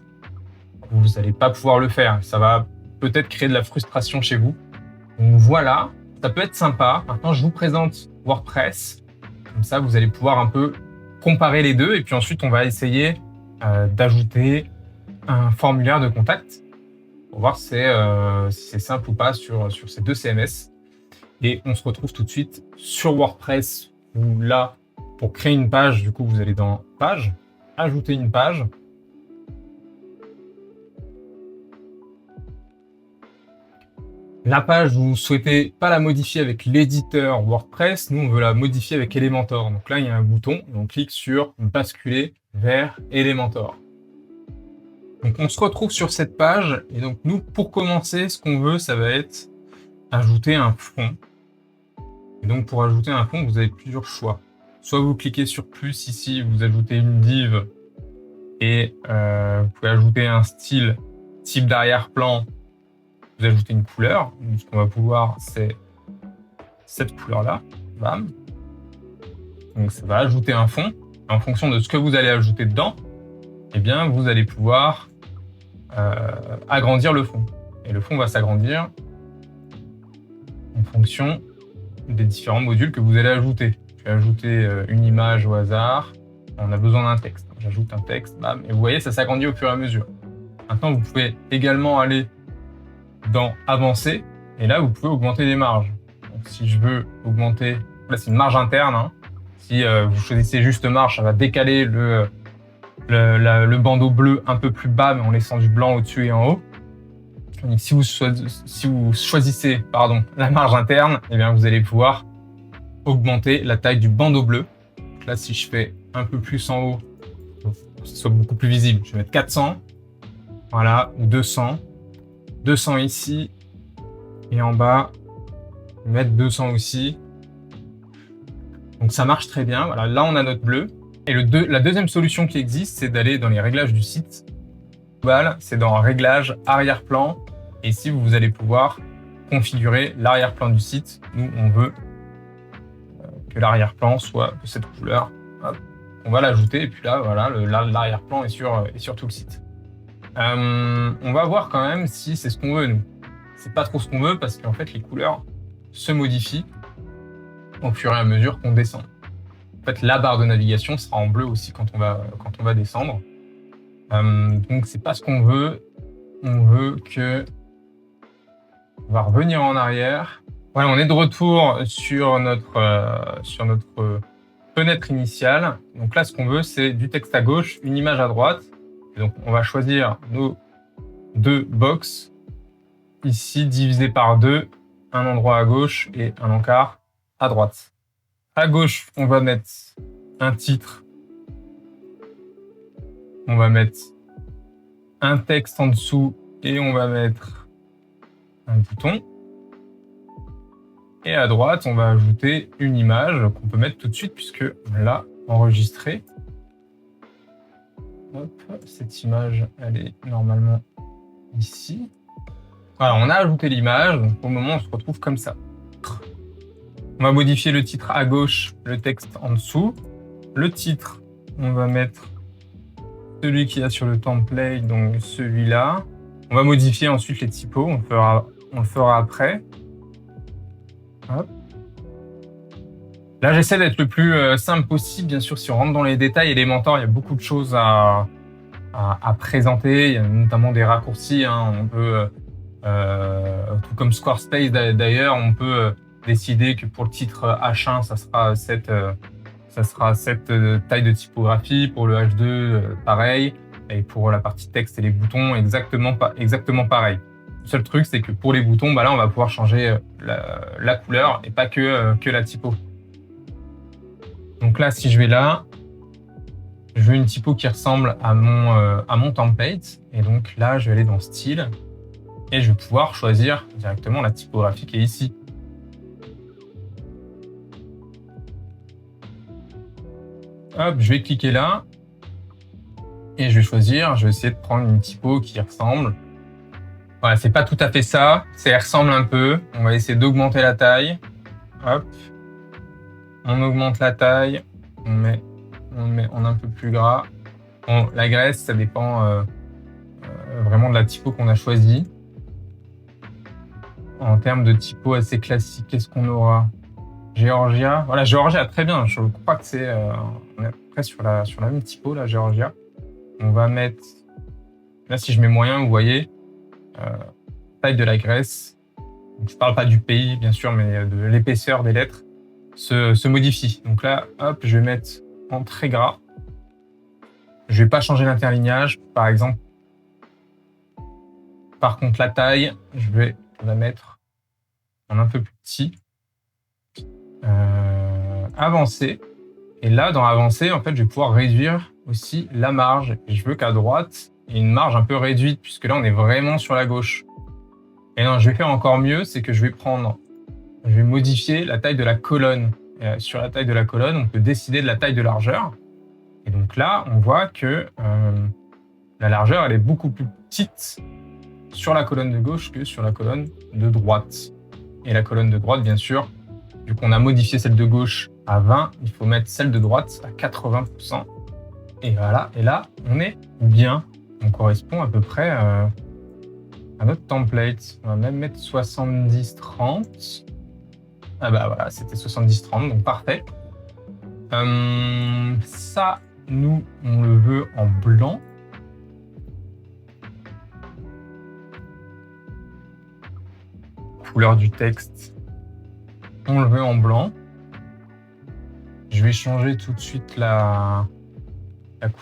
Speaker 1: vous n'allez pas pouvoir le faire. Ça va peut-être créer de la frustration chez vous. Donc voilà, ça peut être sympa. Maintenant, je vous présente WordPress. Comme ça, vous allez pouvoir un peu comparer les deux. Et puis ensuite, on va essayer d'ajouter un formulaire de contact pour voir si c'est simple ou pas sur ces deux CMS. Et on se retrouve tout de suite sur WordPress où là, pour créer une page, du coup, vous allez dans Page, ajouter une page. La page, vous ne souhaitez pas la modifier avec l'éditeur WordPress. Nous, on veut la modifier avec Elementor. Donc là, il y a un bouton et on clique sur basculer vers Elementor. Donc, on se retrouve sur cette page. Et donc, nous, pour commencer, ce qu'on veut, ça va être ajouter un fond. Et donc, pour ajouter un fond, vous avez plusieurs choix. Soit vous cliquez sur plus ici, vous ajoutez une div et vous pouvez ajouter un style, type d'arrière-plan. Vous ajoutez une couleur. Donc, ce qu'on va pouvoir, c'est cette couleur-là. Bam. Donc, ça va ajouter un fond. En fonction de ce que vous allez ajouter dedans, eh bien, vous allez pouvoir agrandir le fond. Et le fond va s'agrandir en fonction des différents modules que vous allez ajouter. Je vais ajouter une image au hasard. On a besoin d'un texte. J'ajoute un texte, bam, et vous voyez, ça s'agrandit au fur et à mesure. Maintenant, vous pouvez également aller dans Avancer, et là, vous pouvez augmenter les marges. Donc, si je veux augmenter, là, c'est une marge interne. Hein. Si vous choisissez juste marge, ça va décaler le bandeau bleu un peu plus bas, mais en laissant du blanc au-dessus et en haut. Donc, si vous choisissez la marge interne, eh bien, vous allez pouvoir augmenter la taille du bandeau bleu. Donc là, si je fais un peu plus en haut, pour que ce soit beaucoup plus visible, je vais mettre 400, voilà, ou 200. 200 ici, et en bas, je vais mettre 200 aussi. Donc ça marche très bien. Voilà, là, on a notre bleu. Et la deuxième solution qui existe, c'est d'aller dans les réglages du site. C'est dans Réglages, arrière-plan. Et ici, vous allez pouvoir configurer l'arrière-plan du site. Nous, on veut que l'arrière-plan soit de cette couleur. Hop. On va l'ajouter. Et puis là, voilà, l'arrière-plan est sur tout le site. On va voir quand même si c'est ce qu'on veut, nous. C'est pas trop ce qu'on veut parce qu'en fait, les couleurs se modifient au fur et à mesure qu'on descend. En fait, la barre de navigation sera en bleu aussi quand on va descendre. Donc, c'est pas ce qu'on veut. On veut que... On va revenir en arrière. Voilà, on est de retour sur notre fenêtre initiale. Donc là, ce qu'on veut, c'est du texte à gauche, une image à droite. Et donc, on va choisir nos deux box. Ici, divisé par 2, un endroit à gauche et un encart à droite. À gauche, on va mettre un titre. On va mettre un texte en dessous et on va mettre un bouton. Et à droite, on va ajouter une image qu'on peut mettre tout de suite puisque on l'a enregistrée. Hop, cette image, elle est normalement ici. Voilà, on a ajouté l'image, donc pour le moment, on se retrouve comme ça. On va modifier le titre à gauche, le texte en dessous. Le titre, on va mettre celui qu'il y a sur le template, donc celui-là. On va modifier ensuite les typos, on le fera après. Hop. Là, j'essaie d'être le plus simple possible. Bien sûr, si on rentre dans les détails Elementor, il y a beaucoup de choses à présenter. Il y a notamment des raccourcis. Hein. On peut, tout comme Squarespace d'ailleurs, on peut décider que pour le titre H1, ça sera cette taille de typographie. Pour le H2, pareil. Et pour la partie texte et les boutons, exactement pareil. Le seul truc, c'est que pour les boutons, là, on va pouvoir changer la couleur et pas que la typo. Donc là, si je vais là, je veux une typo qui ressemble à mon template. Et donc là, je vais aller dans Style et je vais pouvoir choisir directement la typographie qui est ici. Hop, je vais cliquer là et je vais essayer de prendre une typo qui ressemble. Voilà, c'est pas tout à fait ça, elle ressemble un peu. On va essayer d'augmenter la taille. Hop. On augmente la taille, on met en un peu plus gras. Bon, la graisse, ça dépend vraiment de la typo qu'on a choisie. En termes de typo assez classique, qu'est-ce qu'on aura? Georgia. Voilà, Georgia, très bien. Je crois que c'est on est à peu près sur la même typo, là, Georgia. On va mettre... Là, si je mets moyen, vous voyez, taille de la graisse. Donc, je parle pas du pays, bien sûr, mais de l'épaisseur des lettres. Se modifie. Donc là, hop, je vais mettre en très gras. Je vais pas changer l'interlignage, par exemple. Par contre, la taille, je vais la mettre en un peu plus petit. Avancer. Et là, dans Avancer, en fait, je vais pouvoir réduire aussi la marge. Et je veux qu'à droite, il y ait une marge un peu réduite, puisque là, on est vraiment sur la gauche. Et non, je vais faire encore mieux, c'est que je vais modifier la taille de la colonne. Et sur la taille de la colonne, on peut décider de la taille de largeur. Et donc là, on voit que la largeur, elle est beaucoup plus petite sur la colonne de gauche que sur la colonne de droite. Et la colonne de droite, bien sûr, vu qu'on a modifié celle de gauche à 20, il faut mettre celle de droite à 80%. Et voilà, et là, on est bien. on correspond à peu près à notre template. On va même mettre 70-30. Ah bah voilà, c'était 70-30, donc parfait. Ça, nous, on le veut en blanc. Couleur du texte, on le veut en blanc. Je vais changer tout de suite la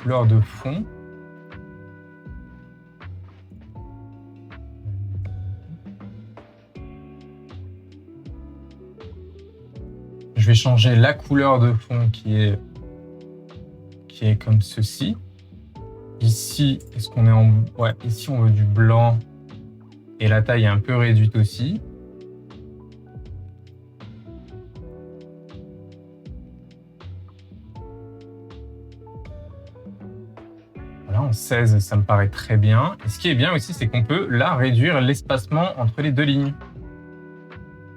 Speaker 1: couleur de fond. Je vais changer la couleur de fond qui est comme ceci. Ici, est-ce qu'on est en... Ouais, ici on veut du blanc et la taille est un peu réduite aussi. Voilà, en 16, ça me paraît très bien. Et ce qui est bien aussi, c'est qu'on peut là réduire l'espacement entre les deux lignes.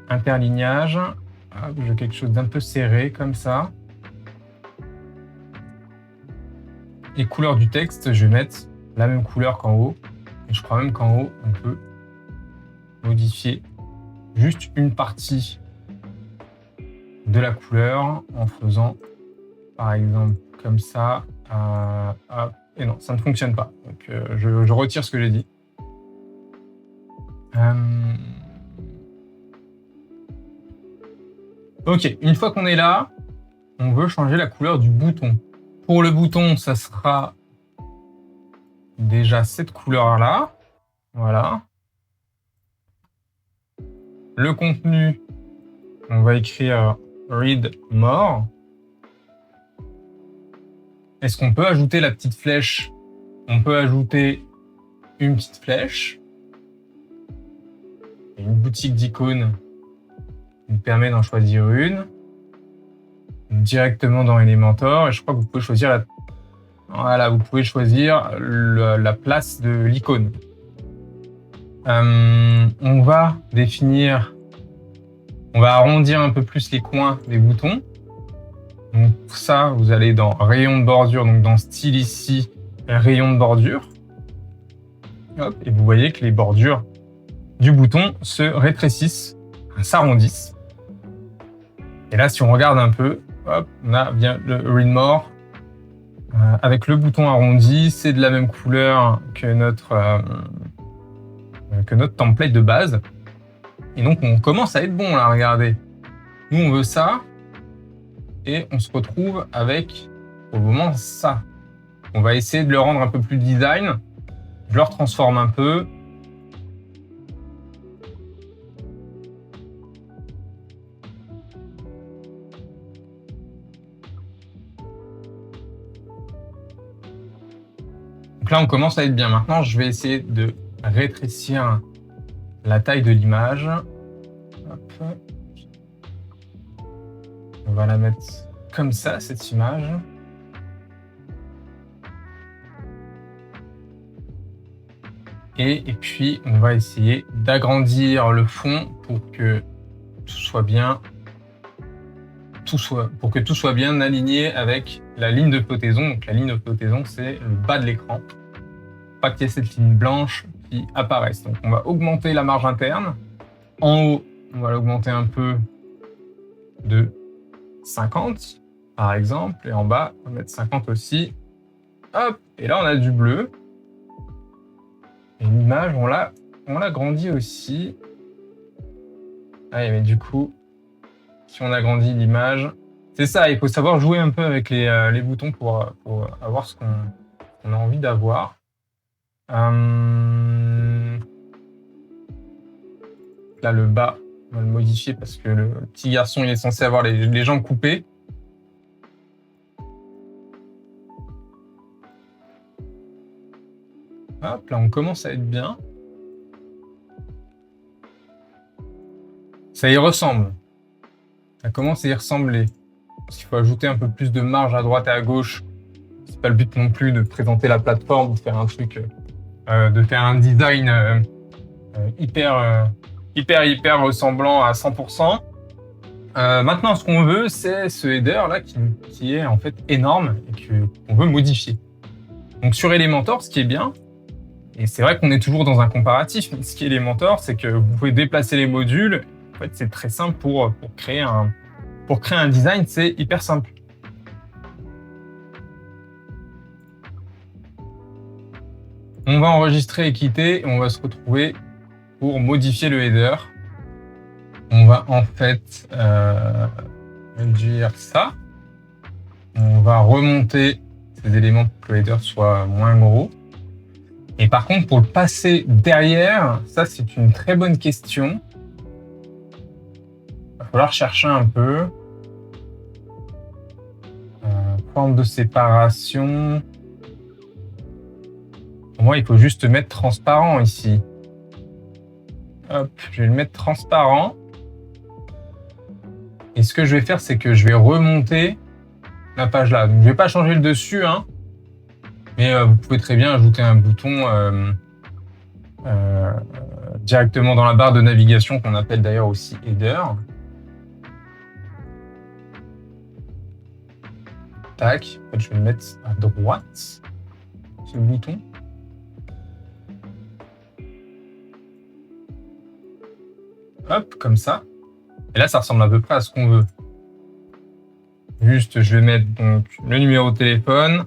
Speaker 1: Interlignage. Hop, je veux quelque chose d'un peu serré comme ça. Et couleur du texte, je vais mettre la même couleur qu'en haut. Et je crois même qu'en haut, on peut modifier juste une partie de la couleur en faisant, par exemple, comme ça. Hop. Et non, ça ne fonctionne pas. Donc, je retire ce que j'ai dit. Ok, une fois qu'on est là, on veut changer la couleur du bouton. Pour le bouton, ça sera déjà cette couleur-là. Voilà. Le contenu, on va écrire Read More. Est-ce qu'on peut ajouter la petite flèche? On peut ajouter une petite flèche. Et une boutique d'icônes nous permet d'en choisir une. Directement dans Elementor. Et je crois que vous pouvez choisir voilà, vous pouvez choisir la place de l'icône. On va définir, on va arrondir un peu plus les coins des boutons. Donc pour ça, vous allez dans rayon de bordure, donc dans style ici, rayon de bordure. Hop, et vous voyez que les bordures du bouton se rétrécissent, s'arrondissent. Et là, si on regarde un peu, hop, on a bien le Read More avec le bouton arrondi, c'est de la même couleur que notre template de base. Et donc, on commence à être bon là, regardez. Nous, on veut ça. Et on se retrouve avec, pour le moment, ça. On va essayer de le rendre un peu plus design. Je le retransforme un peu. Donc là, on commence à être bien. Maintenant, je vais essayer de rétrécir la taille de l'image. On va la mettre comme ça, cette image. Et puis, on va essayer d'agrandir le fond pour que tout soit bien, pour que tout soit bien aligné avec la ligne de flottaison. Donc, la ligne de flottaison, c'est le bas de l'écran. Pas qu'il y ait cette ligne blanche qui apparaisse. Donc, on va augmenter la marge interne. En haut, on va l'augmenter un peu de 50, par exemple. Et en bas, on va mettre 50 aussi. Hop, et là, on a du bleu. Et l'image, on l'a grandi aussi. Ah, mais du coup, si on agrandit l'image, c'est ça, il faut savoir jouer un peu avec les boutons pour avoir ce qu'on a envie d'avoir. Là, le bas, on va le modifier parce que le petit garçon, il est censé avoir les jambes coupées. Hop, là, on commence à être bien. Ça y ressemble. Ça commence à y ressembler. Parce qu'il faut ajouter un peu plus de marge à droite et à gauche. C'est pas le but non plus de présenter la plateforme, de faire un truc, de faire un design hyper ressemblant à 100%. Maintenant, ce qu'on veut, c'est ce header là qui est en fait énorme et qu'on veut modifier. Donc sur Elementor, ce qui est bien, Et c'est vrai qu'on est toujours dans un comparatif, mais ce qui est Elementor, c'est que vous pouvez déplacer les modules. En fait, c'est très simple pour créer un design, c'est hyper simple. On va enregistrer et quitter et on va se retrouver pour modifier le header. On va en fait dire ça. On va remonter ces éléments pour que le header soit moins gros. Et par contre, pour le passer derrière, ça c'est une très bonne question. Il va falloir chercher un peu. Forme de séparation. Pour moi, il faut juste mettre transparent ici. Hop, je vais le mettre transparent. Et ce que je vais faire, c'est que je vais remonter la page là. Donc, je ne vais pas changer le dessus, hein, mais vous pouvez très bien ajouter un bouton directement dans la barre de navigation qu'on appelle d'ailleurs aussi header. Tac, en fait, je vais le mettre à droite, ce bouton. Hop, comme ça. Et là, ça ressemble à peu près à ce qu'on veut. Juste, je vais mettre donc le numéro de téléphone.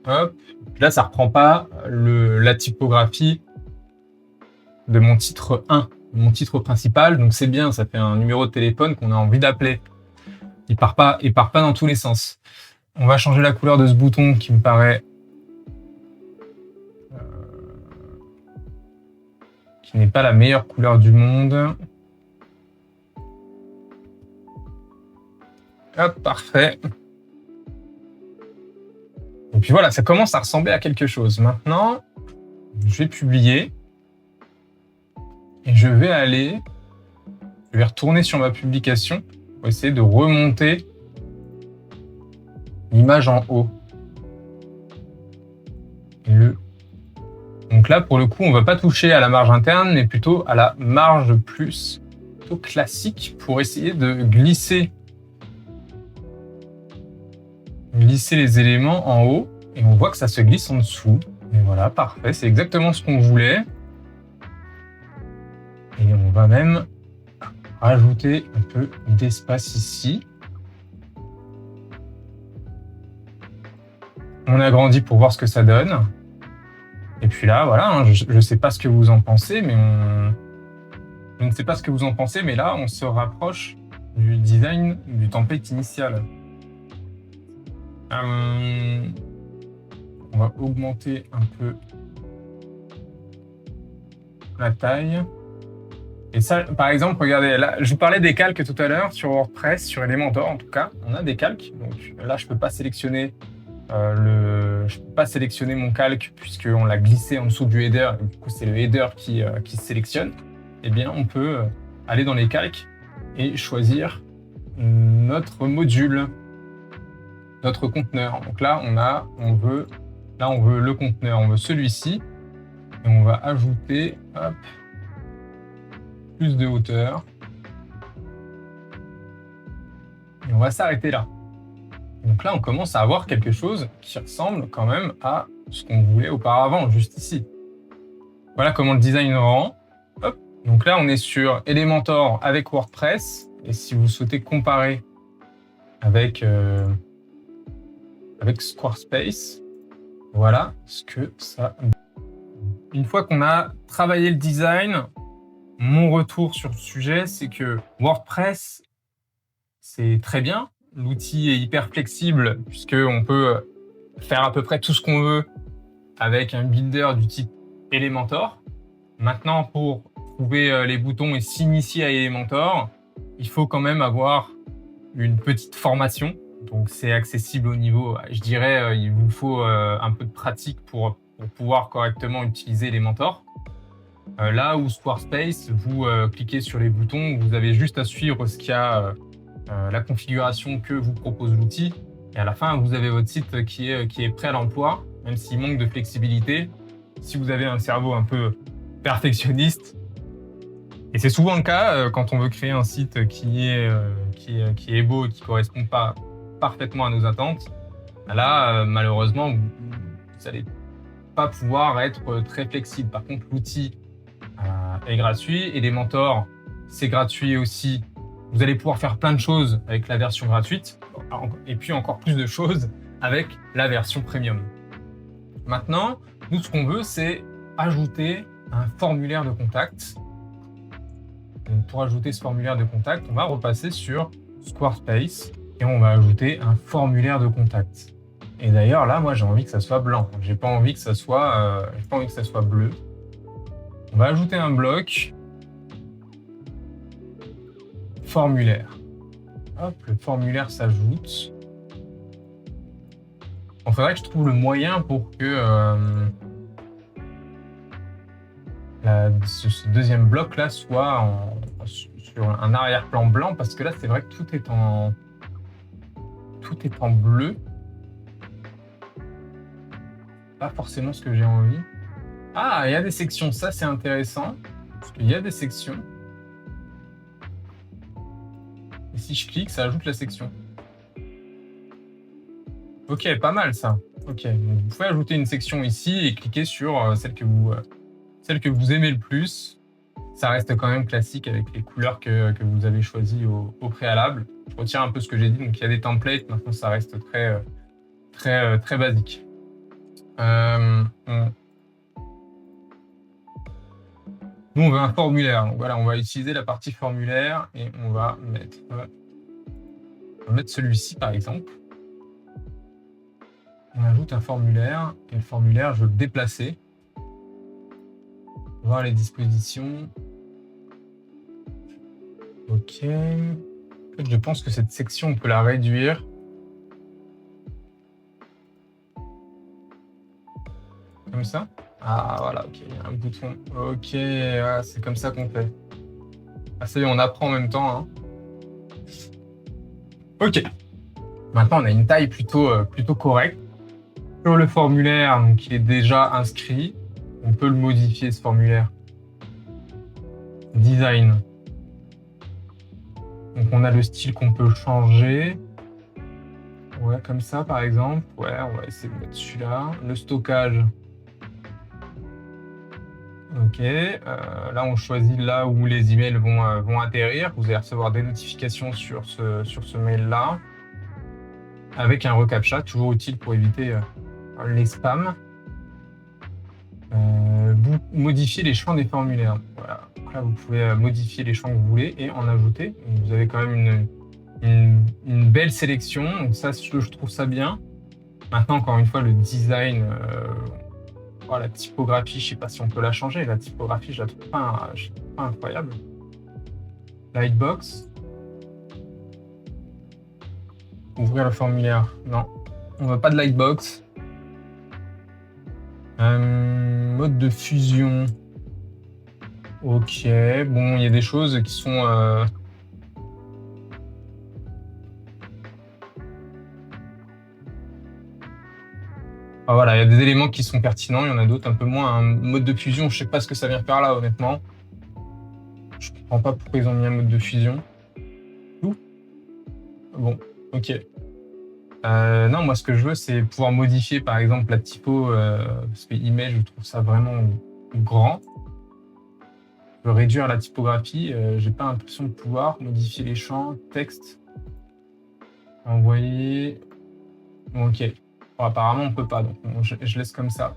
Speaker 1: Hop. Puis là, ça reprend pas la typographie de mon titre 1, mon titre principal. Donc c'est bien, ça fait un numéro de téléphone qu'on a envie d'appeler. Il part pas dans tous les sens. On va changer la couleur de ce bouton qui me paraît qui n'est pas la meilleure couleur du monde. Hop, parfait. Et puis voilà, ça commence à ressembler à quelque chose. Maintenant, je vais publier et je vais retourner sur ma publication pour essayer de remonter l'image en haut. Donc là, pour le coup, on ne va pas toucher à la marge interne, mais plutôt à la marge plus plutôt classique pour essayer de glisser les éléments en haut. Et on voit que ça se glisse en dessous. Et voilà, parfait. C'est exactement ce qu'on voulait. Et on va même rajouter un peu d'espace ici. On agrandit pour voir ce que ça donne. Et puis là, voilà, hein, je ne sais pas ce que vous en pensez, mais je ne sais pas ce que vous en pensez, mais là, on se rapproche du design du template initial. On va augmenter un peu la taille. Et ça, par exemple, regardez, là, je vous parlais des calques tout à l'heure sur WordPress, sur Elementor en tout cas. On a des calques. Donc là, je ne peux pas sélectionner mon calque puisqu'on l'a glissé en dessous du header. Et du coup, c'est le header qui se sélectionne. Eh bien, on peut aller dans les calques et choisir notre module, notre conteneur. Donc là, on veut le conteneur, on veut celui-ci. Et on va ajouter, hop, plus de hauteur. Et on va s'arrêter là. Donc là, on commence à avoir quelque chose qui ressemble quand même à ce qu'on voulait auparavant, juste ici. Voilà comment le design rend. Hop. Donc là, on est sur Elementor avec WordPress. Et si vous souhaitez comparer avec Squarespace, voilà ce que ça donne. Une fois qu'on a travaillé le design, mon retour sur le sujet, c'est que WordPress, c'est très bien. L'outil est hyper flexible puisqu'on peut faire à peu près tout ce qu'on veut avec un builder du type Elementor. Maintenant, pour trouver les boutons et s'initier à Elementor, il faut quand même avoir une petite formation. Donc, c'est accessible au niveau, je dirais, il vous faut un peu de pratique pour pouvoir correctement utiliser Elementor. Là où Squarespace, vous cliquez sur les boutons, vous avez juste à suivre ce qu'il y a, la configuration que vous propose l'outil. Et à la fin, vous avez votre site qui est prêt à l'emploi, même s'il manque de flexibilité. Si vous avez un cerveau un peu perfectionniste, et c'est souvent le cas quand on veut créer un site qui est beau et qui ne correspond pas parfaitement à nos attentes, là, malheureusement, vous allez pas pouvoir être très flexible. Par contre, l'outil est gratuit. Elementor, c'est gratuit aussi. Vous allez pouvoir faire plein de choses avec la version gratuite et puis encore plus de choses avec la version premium. Maintenant, nous, ce qu'on veut, c'est ajouter un formulaire de contact. Donc, pour ajouter ce formulaire de contact, on va repasser sur Squarespace et on va ajouter un formulaire de contact. Et d'ailleurs, là, moi, j'ai envie que ça soit blanc. J'ai pas envie que ça soit bleu. On va ajouter un bloc formulaire. Hop, le formulaire s'ajoute. Il faudrait que je trouve le moyen pour que ce deuxième bloc là soit sur un arrière-plan blanc, parce que là c'est vrai que tout est en bleu. Pas forcément ce que j'ai envie. Ah, il y a des sections, ça c'est intéressant parce qu'il y a des sections. Et si je clique, ça ajoute la section. Ok, pas mal ça. Ok, donc vous pouvez ajouter une section ici et cliquer sur celle que vous aimez le plus. Ça reste quand même classique avec les couleurs que vous avez choisies au préalable. Je retire un peu ce que j'ai dit. Donc, il y a des templates. Maintenant, ça reste très basique. Nous, on veut un formulaire. Donc, voilà, on va utiliser la partie formulaire et on va mettre celui-ci, par exemple. On ajoute un formulaire et le formulaire, je vais le déplacer. Voir les dispositions. Ok. En fait, je pense que cette section, on peut la réduire. Comme ça. Ah, voilà, ok, il y a un bouton. Ok, voilà, c'est comme ça qu'on fait. Ah, ça y est, on apprend en même temps. Hein. Ok. Maintenant, on a une taille plutôt correcte. Sur le formulaire, donc, il est déjà inscrit. On peut le modifier, ce formulaire. Design. Donc, on a le style qu'on peut changer. Ouais, comme ça, par exemple. Ouais, on va essayer de mettre celui-là. Le stockage. Ok. Là, on choisit là où les emails vont atterrir. Vous allez recevoir des notifications sur ce mail-là. Avec un reCAPTCHA, toujours utile pour éviter les spams. Vous modifiez les champs des formulaires. Voilà. Là, vous pouvez modifier les champs que vous voulez et en ajouter. Donc, vous avez quand même une belle sélection. Donc ça, je trouve ça bien. Maintenant, encore une fois, le design, la typographie, je ne sais pas si on peut la changer. La typographie, je la trouve pas incroyable. Lightbox. Ouvrir le formulaire. Non, on ne veut pas de lightbox. Mode de fusion. Ok, bon, il y a des choses qui sont... Ah, voilà, il y a des éléments qui sont pertinents, il y en a d'autres un peu moins. Un mode de fusion, je ne sais pas ce que ça vient faire là, honnêtement. Je ne comprends pas pourquoi ils ont mis un mode de fusion. Ouh. Bon, ok. Non, moi, ce que je veux, c'est pouvoir modifier, par exemple, la typo, parce que email, je trouve ça vraiment grand. Je veux réduire la typographie. J'ai pas l'impression de pouvoir modifier les champs, texte, envoyer. Bon, ok. Bon, apparemment, on peut pas, donc je laisse comme ça.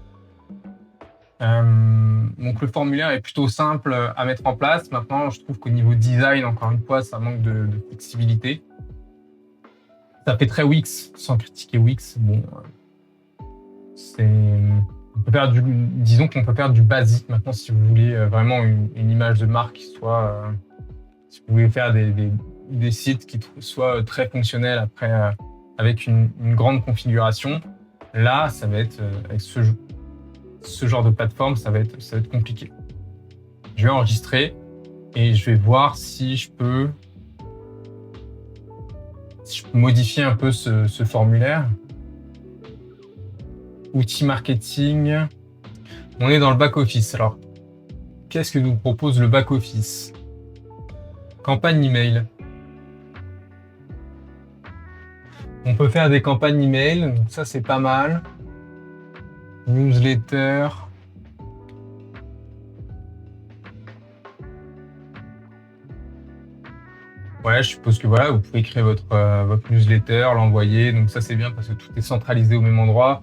Speaker 1: Donc, le formulaire est plutôt simple à mettre en place. Maintenant, je trouve qu'au niveau design, encore une fois, ça manque de flexibilité. Ça fait très Wix, sans critiquer Wix. Bon, disons qu'on peut faire du basique maintenant si vous voulez vraiment une image de marque qui soit, si vous voulez faire des sites qui soient très fonctionnels après avec une grande configuration. Là, ça va être avec ce genre de plateforme, ça va être compliqué. Je vais enregistrer et je vais voir si je peux modifier un peu ce formulaire. Outils marketing. On est dans le back-office. Alors, qu'est-ce que nous propose le back-office? Campagne email. On peut faire des campagnes email, donc ça c'est pas mal. Newsletter. Ouais, je suppose que voilà, vous pouvez créer votre newsletter, l'envoyer. Donc ça, c'est bien parce que tout est centralisé au même endroit.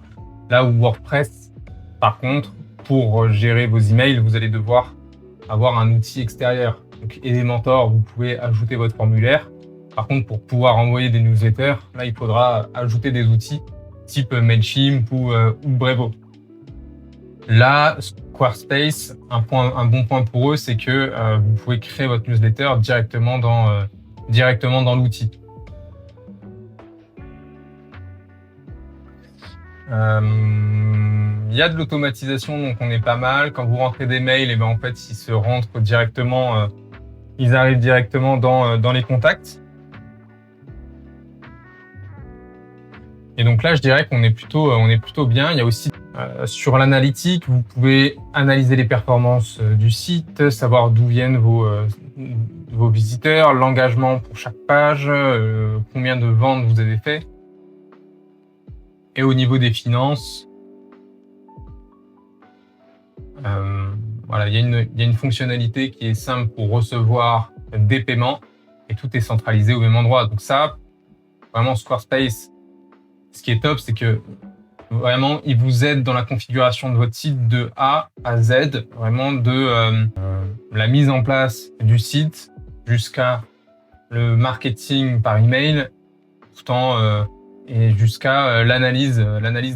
Speaker 1: Là où WordPress, par contre, pour gérer vos emails, vous allez devoir avoir un outil extérieur. Donc Elementor, vous pouvez ajouter votre formulaire. Par contre, pour pouvoir envoyer des newsletters, là, il faudra ajouter des outils type Mailchimp ou Brevo. Là, Squarespace, un bon point pour eux, c'est que vous pouvez créer votre newsletter directement dans l'outil. Il y a de l'automatisation, donc on est pas mal. Quand vous rentrez des mails, et ben en fait, ils se rentrent directement, ils arrivent directement dans les contacts. Et donc là, je dirais qu'on est plutôt bien. Il y a aussi sur l'analytique, vous pouvez analyser les performances du site, savoir d'où viennent vos visiteurs, l'engagement pour chaque page, combien de ventes vous avez fait. Et au niveau des finances, voilà, il y a une fonctionnalité qui est simple pour recevoir des paiements et tout est centralisé au même endroit. Donc ça, vraiment Squarespace, ce qui est top, c'est que vraiment, il vous aide dans la configuration de votre site de A à Z, vraiment de la mise en place du site jusqu'à le marketing par email, tout en et jusqu'à l'analyse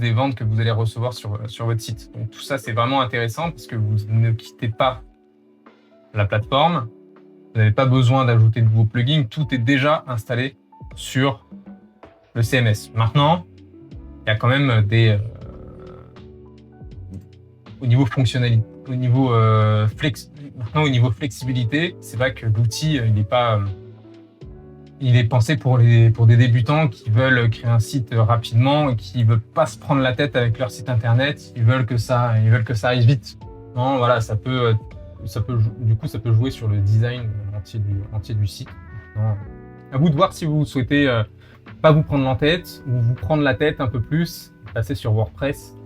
Speaker 1: des ventes que vous allez recevoir sur votre site. Donc tout ça, c'est vraiment intéressant parce que vous ne quittez pas la plateforme, vous n'avez pas besoin d'ajouter de nouveaux plugins, tout est déjà installé sur le CMS. Maintenant, il y a quand même au niveau fonctionnalité, au niveau maintenant au niveau flexibilité, c'est vrai que l'outil il est pensé pour des débutants qui veulent créer un site rapidement et qui veulent pas se prendre la tête avec leur site internet. Ils veulent que ça aille vite. Non, voilà, ça peut jouer sur le design entier du site. Non, à vous de voir si vous souhaitez pas vous prendre la tête ou vous prendre la tête un peu plus, passer sur WordPress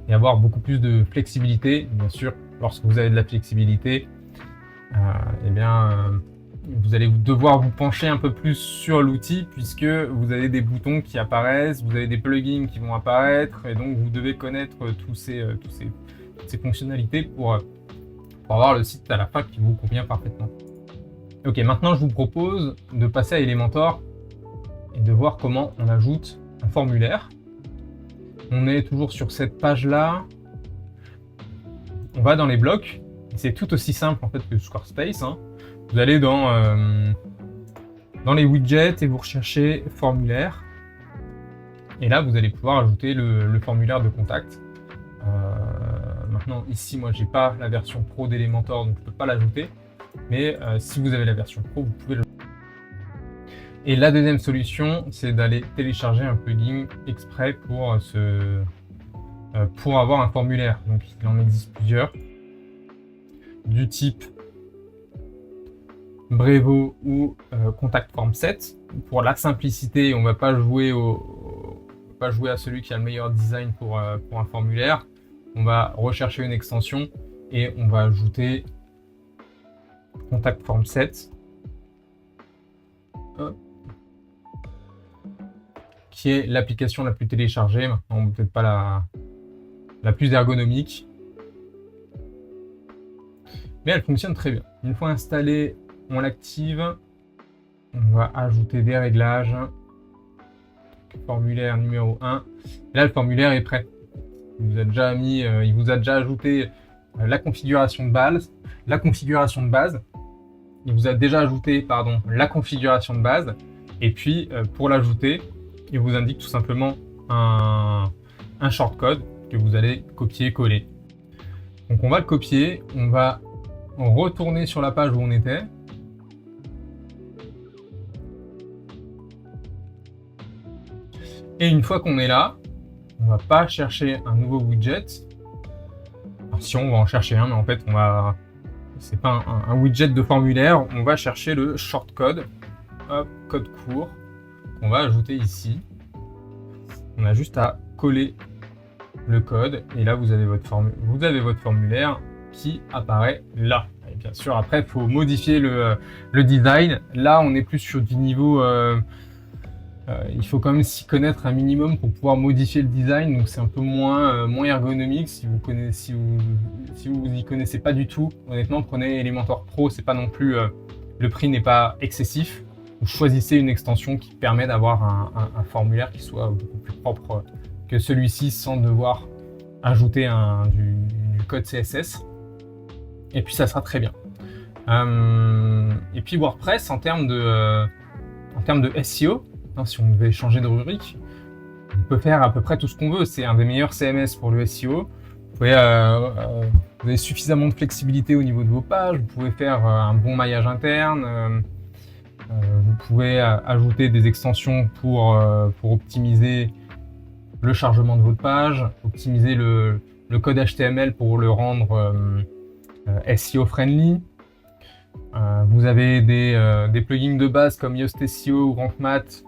Speaker 1: et avoir beaucoup plus de flexibilité. Bien sûr, lorsque vous avez de la flexibilité, vous allez devoir vous pencher un peu plus sur l'outil puisque vous avez des boutons qui apparaissent, vous avez des plugins qui vont apparaître et donc vous devez connaître toutes ces fonctionnalités pour avoir le site à la fin qui vous convient parfaitement. Ok, maintenant je vous propose de passer à Elementor et de voir comment on ajoute un formulaire. On est toujours sur cette page-là. On va dans les blocs. C'est tout aussi simple en fait que Squarespace. Vous allez dans les widgets et vous recherchez formulaire. Et là, vous allez pouvoir ajouter le formulaire de contact. Maintenant, ici, moi, j'ai pas la version pro d'Elementor, donc je peux pas l'ajouter. Mais si vous avez la version pro, vous pouvez l'ajouter. Et la deuxième solution, c'est d'aller télécharger un plugin exprès pour avoir un formulaire. Donc, il en existe plusieurs du type Brevo ou Contact Form 7. Pour la simplicité, on va pas jouer à celui qui a le meilleur design pour un formulaire. On va rechercher une extension et on va ajouter Contact Form 7. Qui est l'application la plus téléchargée, maintenant peut-être pas la plus ergonomique, mais elle fonctionne très bien. Une fois installée, on l'active, on va ajouter des réglages, formulaire numéro 1, et là le formulaire est prêt. Il vous a déjà ajouté la configuration de base, il vous a déjà ajouté la configuration de base, et puis pour l'ajouter, il vous indique tout simplement un shortcode que vous allez copier-coller. Donc on va le copier, on va retourner sur la page où on était. Et une fois qu'on est là, on va pas chercher un nouveau widget. Alors, si on va en chercher un, mais en fait c'est pas un widget de formulaire, on va chercher le shortcode, code court, qu'on va ajouter ici. On a juste à coller le code, et là vous avez votre formulaire qui apparaît là. Et bien sûr, après, il faut modifier le design. Là, on est plus sur du niveau... il faut quand même s'y connaître un minimum pour pouvoir modifier le design, donc c'est un peu moins ergonomique. Si vous y connaissez pas du tout, honnêtement, prenez Elementor Pro, c'est pas non plus... le prix n'est pas excessif. Vous choisissez une extension qui permet d'avoir un formulaire qui soit beaucoup plus propre que celui-ci sans devoir ajouter du code CSS. Et puis ça sera très bien. Et puis WordPress, en termes de SEO, hein, si on devait changer de rubrique, on peut faire à peu près tout ce qu'on veut. C'est un des meilleurs CMS pour le SEO. Vous avez suffisamment de flexibilité au niveau de vos pages. Vous pouvez faire un bon maillage interne. Vous pouvez ajouter des extensions pour optimiser le chargement de votre page, optimiser le code HTML pour le rendre SEO friendly. Vous avez des plugins de base comme Yoast SEO ou RankMath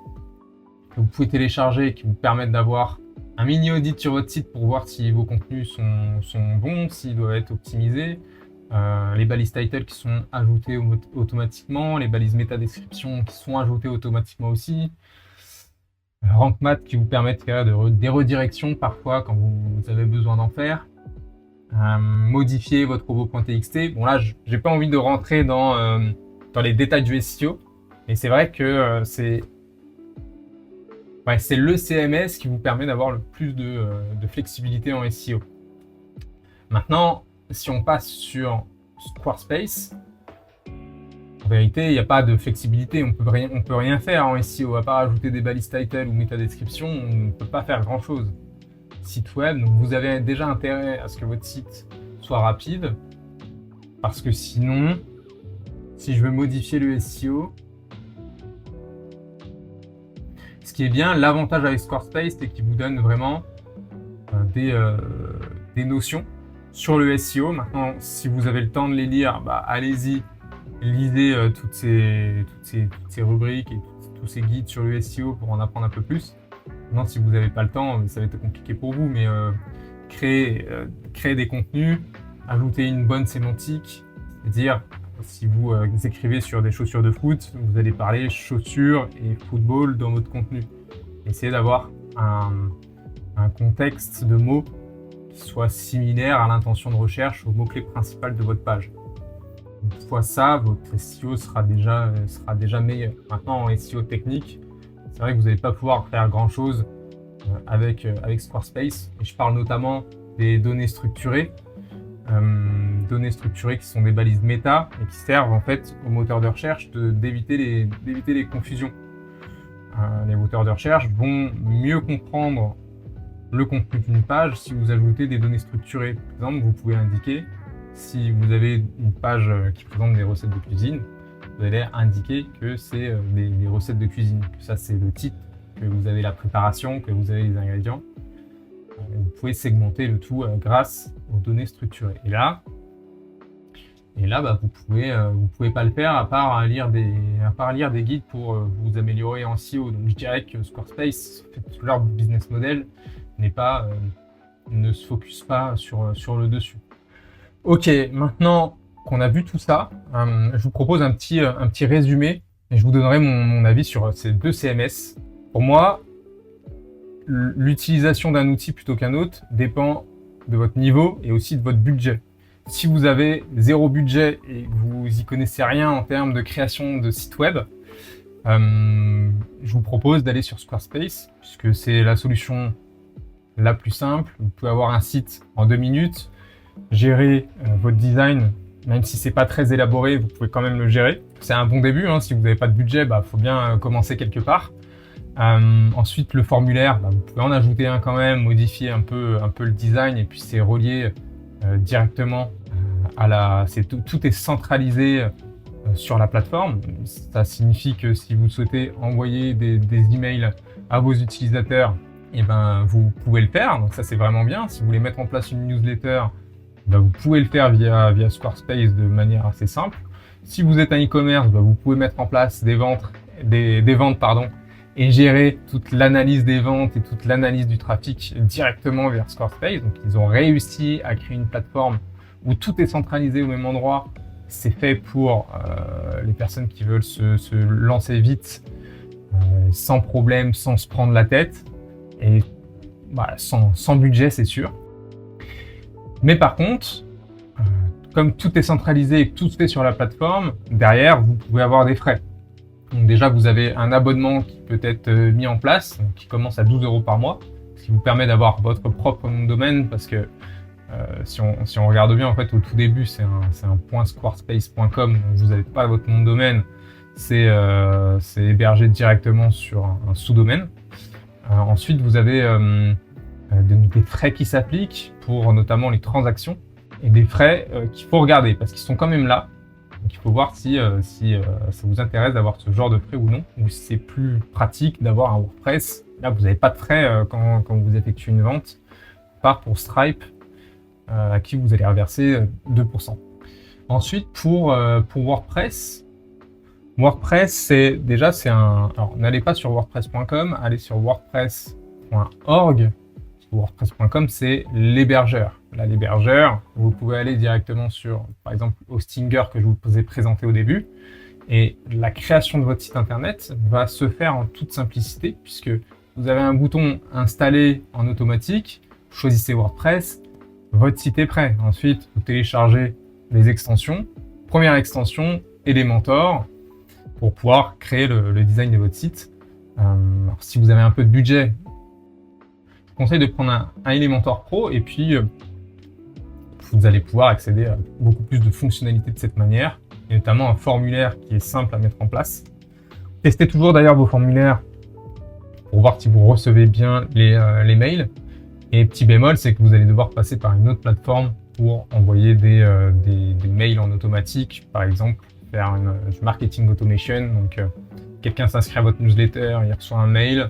Speaker 1: que vous pouvez télécharger et qui vous permettent d'avoir un mini audit sur votre site pour voir si vos contenus sont bons, s'ils doivent être optimisés. Les balises title qui sont ajoutées automatiquement, les balises méta description qui sont ajoutées automatiquement aussi. RankMath qui vous permet de faire des redirections parfois quand vous avez besoin d'en faire. Modifier votre robot.txt. Bon là, j'ai pas envie de rentrer dans les détails du SEO, mais c'est vrai que c'est le CMS qui vous permet d'avoir le plus de flexibilité en SEO. Maintenant, si on passe sur Squarespace, en vérité, il n'y a pas de flexibilité. On peut rien faire en SEO, à part ajouter des balises title ou méta description, on ne peut pas faire grand chose. Site web, donc vous avez déjà intérêt à ce que votre site soit rapide, parce que sinon, si je veux modifier le SEO, ce qui est bien, l'avantage avec Squarespace, c'est qu'il vous donne vraiment des notions sur le SEO. Maintenant, si vous avez le temps de les lire, allez-y, lisez toutes ces rubriques et tous ces guides sur le SEO pour en apprendre un peu plus. Maintenant, si vous n'avez pas le temps, ça va être compliqué pour vous, mais créer des contenus, ajouter une bonne sémantique, c'est-à-dire si vous écrivez sur des chaussures de foot, vous allez parler chaussures et football dans votre contenu. Essayez d'avoir un contexte de mots qui soit similaire à l'intention de recherche, au mot-clé principal de votre page. Une fois ça, votre SEO sera déjà meilleur. Maintenant, en SEO technique, c'est vrai que vous n'allez pas pouvoir faire grand-chose avec Squarespace. Et je parle notamment des données structurées. Données structurées qui sont des balises méta et qui servent en fait aux moteurs de recherche d'éviter les confusions. Les moteurs de recherche vont mieux comprendre le contenu d'une page si vous ajoutez des données structurées. Par exemple, vous pouvez indiquer, si vous avez une page qui présente des recettes de cuisine, vous allez indiquer que c'est des recettes de cuisine, que ça c'est le titre, que vous avez la préparation, que vous avez les ingrédients. Vous pouvez segmenter le tout grâce aux données structurées. Et là, vous pouvez pas le faire à part lire des guides pour vous améliorer en SEO. Donc je dirais que Squarespace, leur business model ne se focus pas sur le dessus. Ok, maintenant qu'on a vu tout ça, je vous propose un petit résumé et je vous donnerai mon avis sur ces deux CMS. Pour moi, l'utilisation d'un outil plutôt qu'un autre dépend de votre niveau et aussi de votre budget. Si vous avez zéro budget et que vous y connaissez rien en termes de création de site web, je vous propose d'aller sur Squarespace puisque c'est la solution la plus simple. Vous pouvez avoir un site en 2 minutes, gérer votre design, même si c'est pas très élaboré, vous pouvez quand même le gérer. C'est un bon début, hein. Si vous n'avez pas de budget, faut bien commencer quelque part. Ensuite, le formulaire, vous pouvez en ajouter un quand même, modifier un peu le design et puis c'est relié directement tout est centralisé sur la plateforme. Ça signifie que si vous souhaitez envoyer des emails à vos utilisateurs, vous pouvez le faire. Donc ça, c'est vraiment bien. Si vous voulez mettre en place une newsletter, vous pouvez le faire via Squarespace de manière assez simple. Si vous êtes un e-commerce, vous pouvez mettre en place des ventes et gérer toute l'analyse des ventes et toute l'analyse du trafic directement vers Squarespace. Donc ils ont réussi à créer une plateforme où tout est centralisé au même endroit. C'est fait pour les personnes qui veulent se lancer vite, sans problème, sans se prendre la tête, et bah, sans budget, c'est sûr. Mais par contre, comme tout est centralisé et que tout se fait sur la plateforme, derrière, vous pouvez avoir des frais. Donc déjà, vous avez un abonnement qui peut être mis en place, donc qui commence à 12 € par mois, ce qui vous permet d'avoir votre propre nom de domaine, parce que si on regarde bien, en fait, au tout début, c'est un .squarespace.com, donc vous n'avez pas votre nom de domaine, c'est hébergé directement sur un sous-domaine. Ensuite, vous avez des frais qui s'appliquent pour notamment les transactions, et des frais qu'il faut regarder parce qu'ils sont quand même là. Donc il faut voir si ça vous intéresse d'avoir ce genre de frais ou non, ou si c'est plus pratique d'avoir un WordPress. Là, vous n'avez pas de frais quand vous effectuez une vente, à part pour Stripe, à qui vous allez reverser 2%. Ensuite, pour WordPress, c'est alors n'allez pas sur wordpress.com, allez sur wordpress.org. WordPress.com, c'est l'hébergeur. Là, l'hébergeur, vous pouvez aller directement sur, par exemple, Hostinger que je vous ai présenté au début. Et la création de votre site internet va se faire en toute simplicité, puisque vous avez un bouton installé en automatique, vous choisissez WordPress, votre site est prêt. Ensuite, vous téléchargez les extensions. Première extension, Elementor, pour pouvoir créer le design de votre site. Alors, si vous avez un peu de budget, je vous conseille de prendre un Elementor Pro, et puis vous allez pouvoir accéder à beaucoup plus de fonctionnalités de cette manière, et notamment un formulaire qui est simple à mettre en place. Testez toujours d'ailleurs vos formulaires pour voir si vous recevez bien les mails. Et petit bémol, c'est que vous allez devoir passer par une autre plateforme pour envoyer des mails en automatique, par exemple faire du marketing automation. Donc quelqu'un s'inscrit à votre newsletter, il reçoit un mail.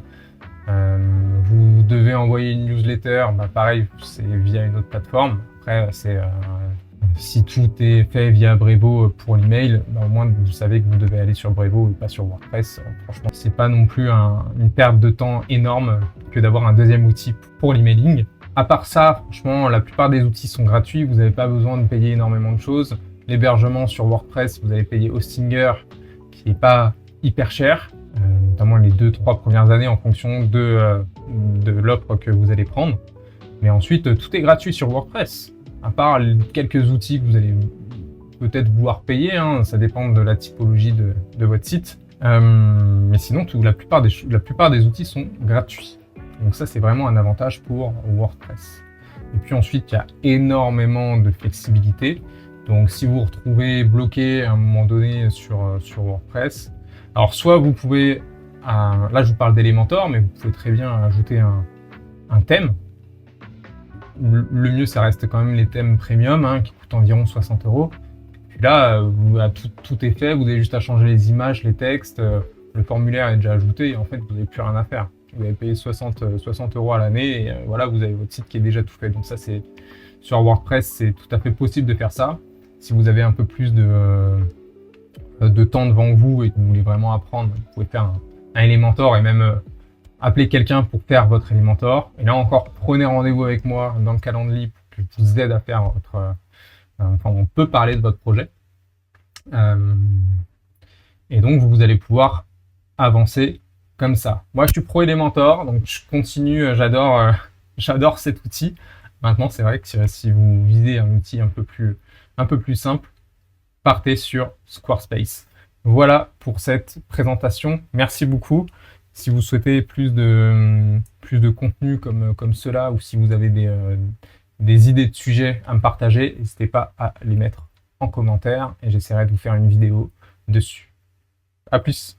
Speaker 1: Vous devez envoyer une newsletter, bah pareil, c'est via une autre plateforme. Après, si tout est fait via Brevo pour l'email, bah au moins vous savez que vous devez aller sur Brevo et pas sur WordPress. Franchement, c'est pas non plus une perte de temps énorme que d'avoir un deuxième outil pour l'emailing. À part ça, franchement, la plupart des outils sont gratuits. Vous n'avez pas besoin de payer énormément de choses. L'hébergement sur WordPress, vous allez payer Hostinger, qui n'est pas hyper cher. Notamment les 2-3 premières années en fonction de l'offre que vous allez prendre. Mais ensuite, tout est gratuit sur WordPress, à part quelques outils que vous allez peut-être vouloir payer, hein, ça dépend de la typologie de votre site. Mais sinon, la plupart des outils sont gratuits. Donc ça, c'est vraiment un avantage pour WordPress. Et puis ensuite, il y a énormément de flexibilité. Donc si vous vous retrouvez bloqué à un moment donné sur WordPress, alors soit vous pouvez, là je vous parle d'Elementor, mais vous pouvez très bien ajouter un thème. Le mieux, ça reste quand même les thèmes premium, hein, qui coûtent environ 60 €. Puis là, tout est fait, vous avez juste à changer les images, les textes, le formulaire est déjà ajouté, et en fait, vous n'avez plus rien à faire. Vous avez payé 60 € à l'année, et voilà, vous avez votre site qui est déjà tout fait. Donc ça, c'est sur WordPress, c'est tout à fait possible de faire ça. Si vous avez un peu plus de temps devant vous et que vous voulez vraiment apprendre, vous pouvez faire un Elementor et même appeler quelqu'un pour faire votre Elementor. Et là encore, prenez rendez-vous avec moi dans le calendrier pour que je vous aide à faire votre... on peut parler de votre projet. Et donc, vous allez pouvoir avancer comme ça. Moi, je suis pro Elementor, donc je continue, j'adore cet outil. Maintenant, c'est vrai que si vous visez un outil un peu plus simple, partez sur Squarespace. Voilà pour cette présentation. Merci beaucoup. Si vous souhaitez plus de contenu comme cela, ou si vous avez des idées de sujets à me partager, n'hésitez pas à les mettre en commentaire et j'essaierai de vous faire une vidéo dessus. À plus.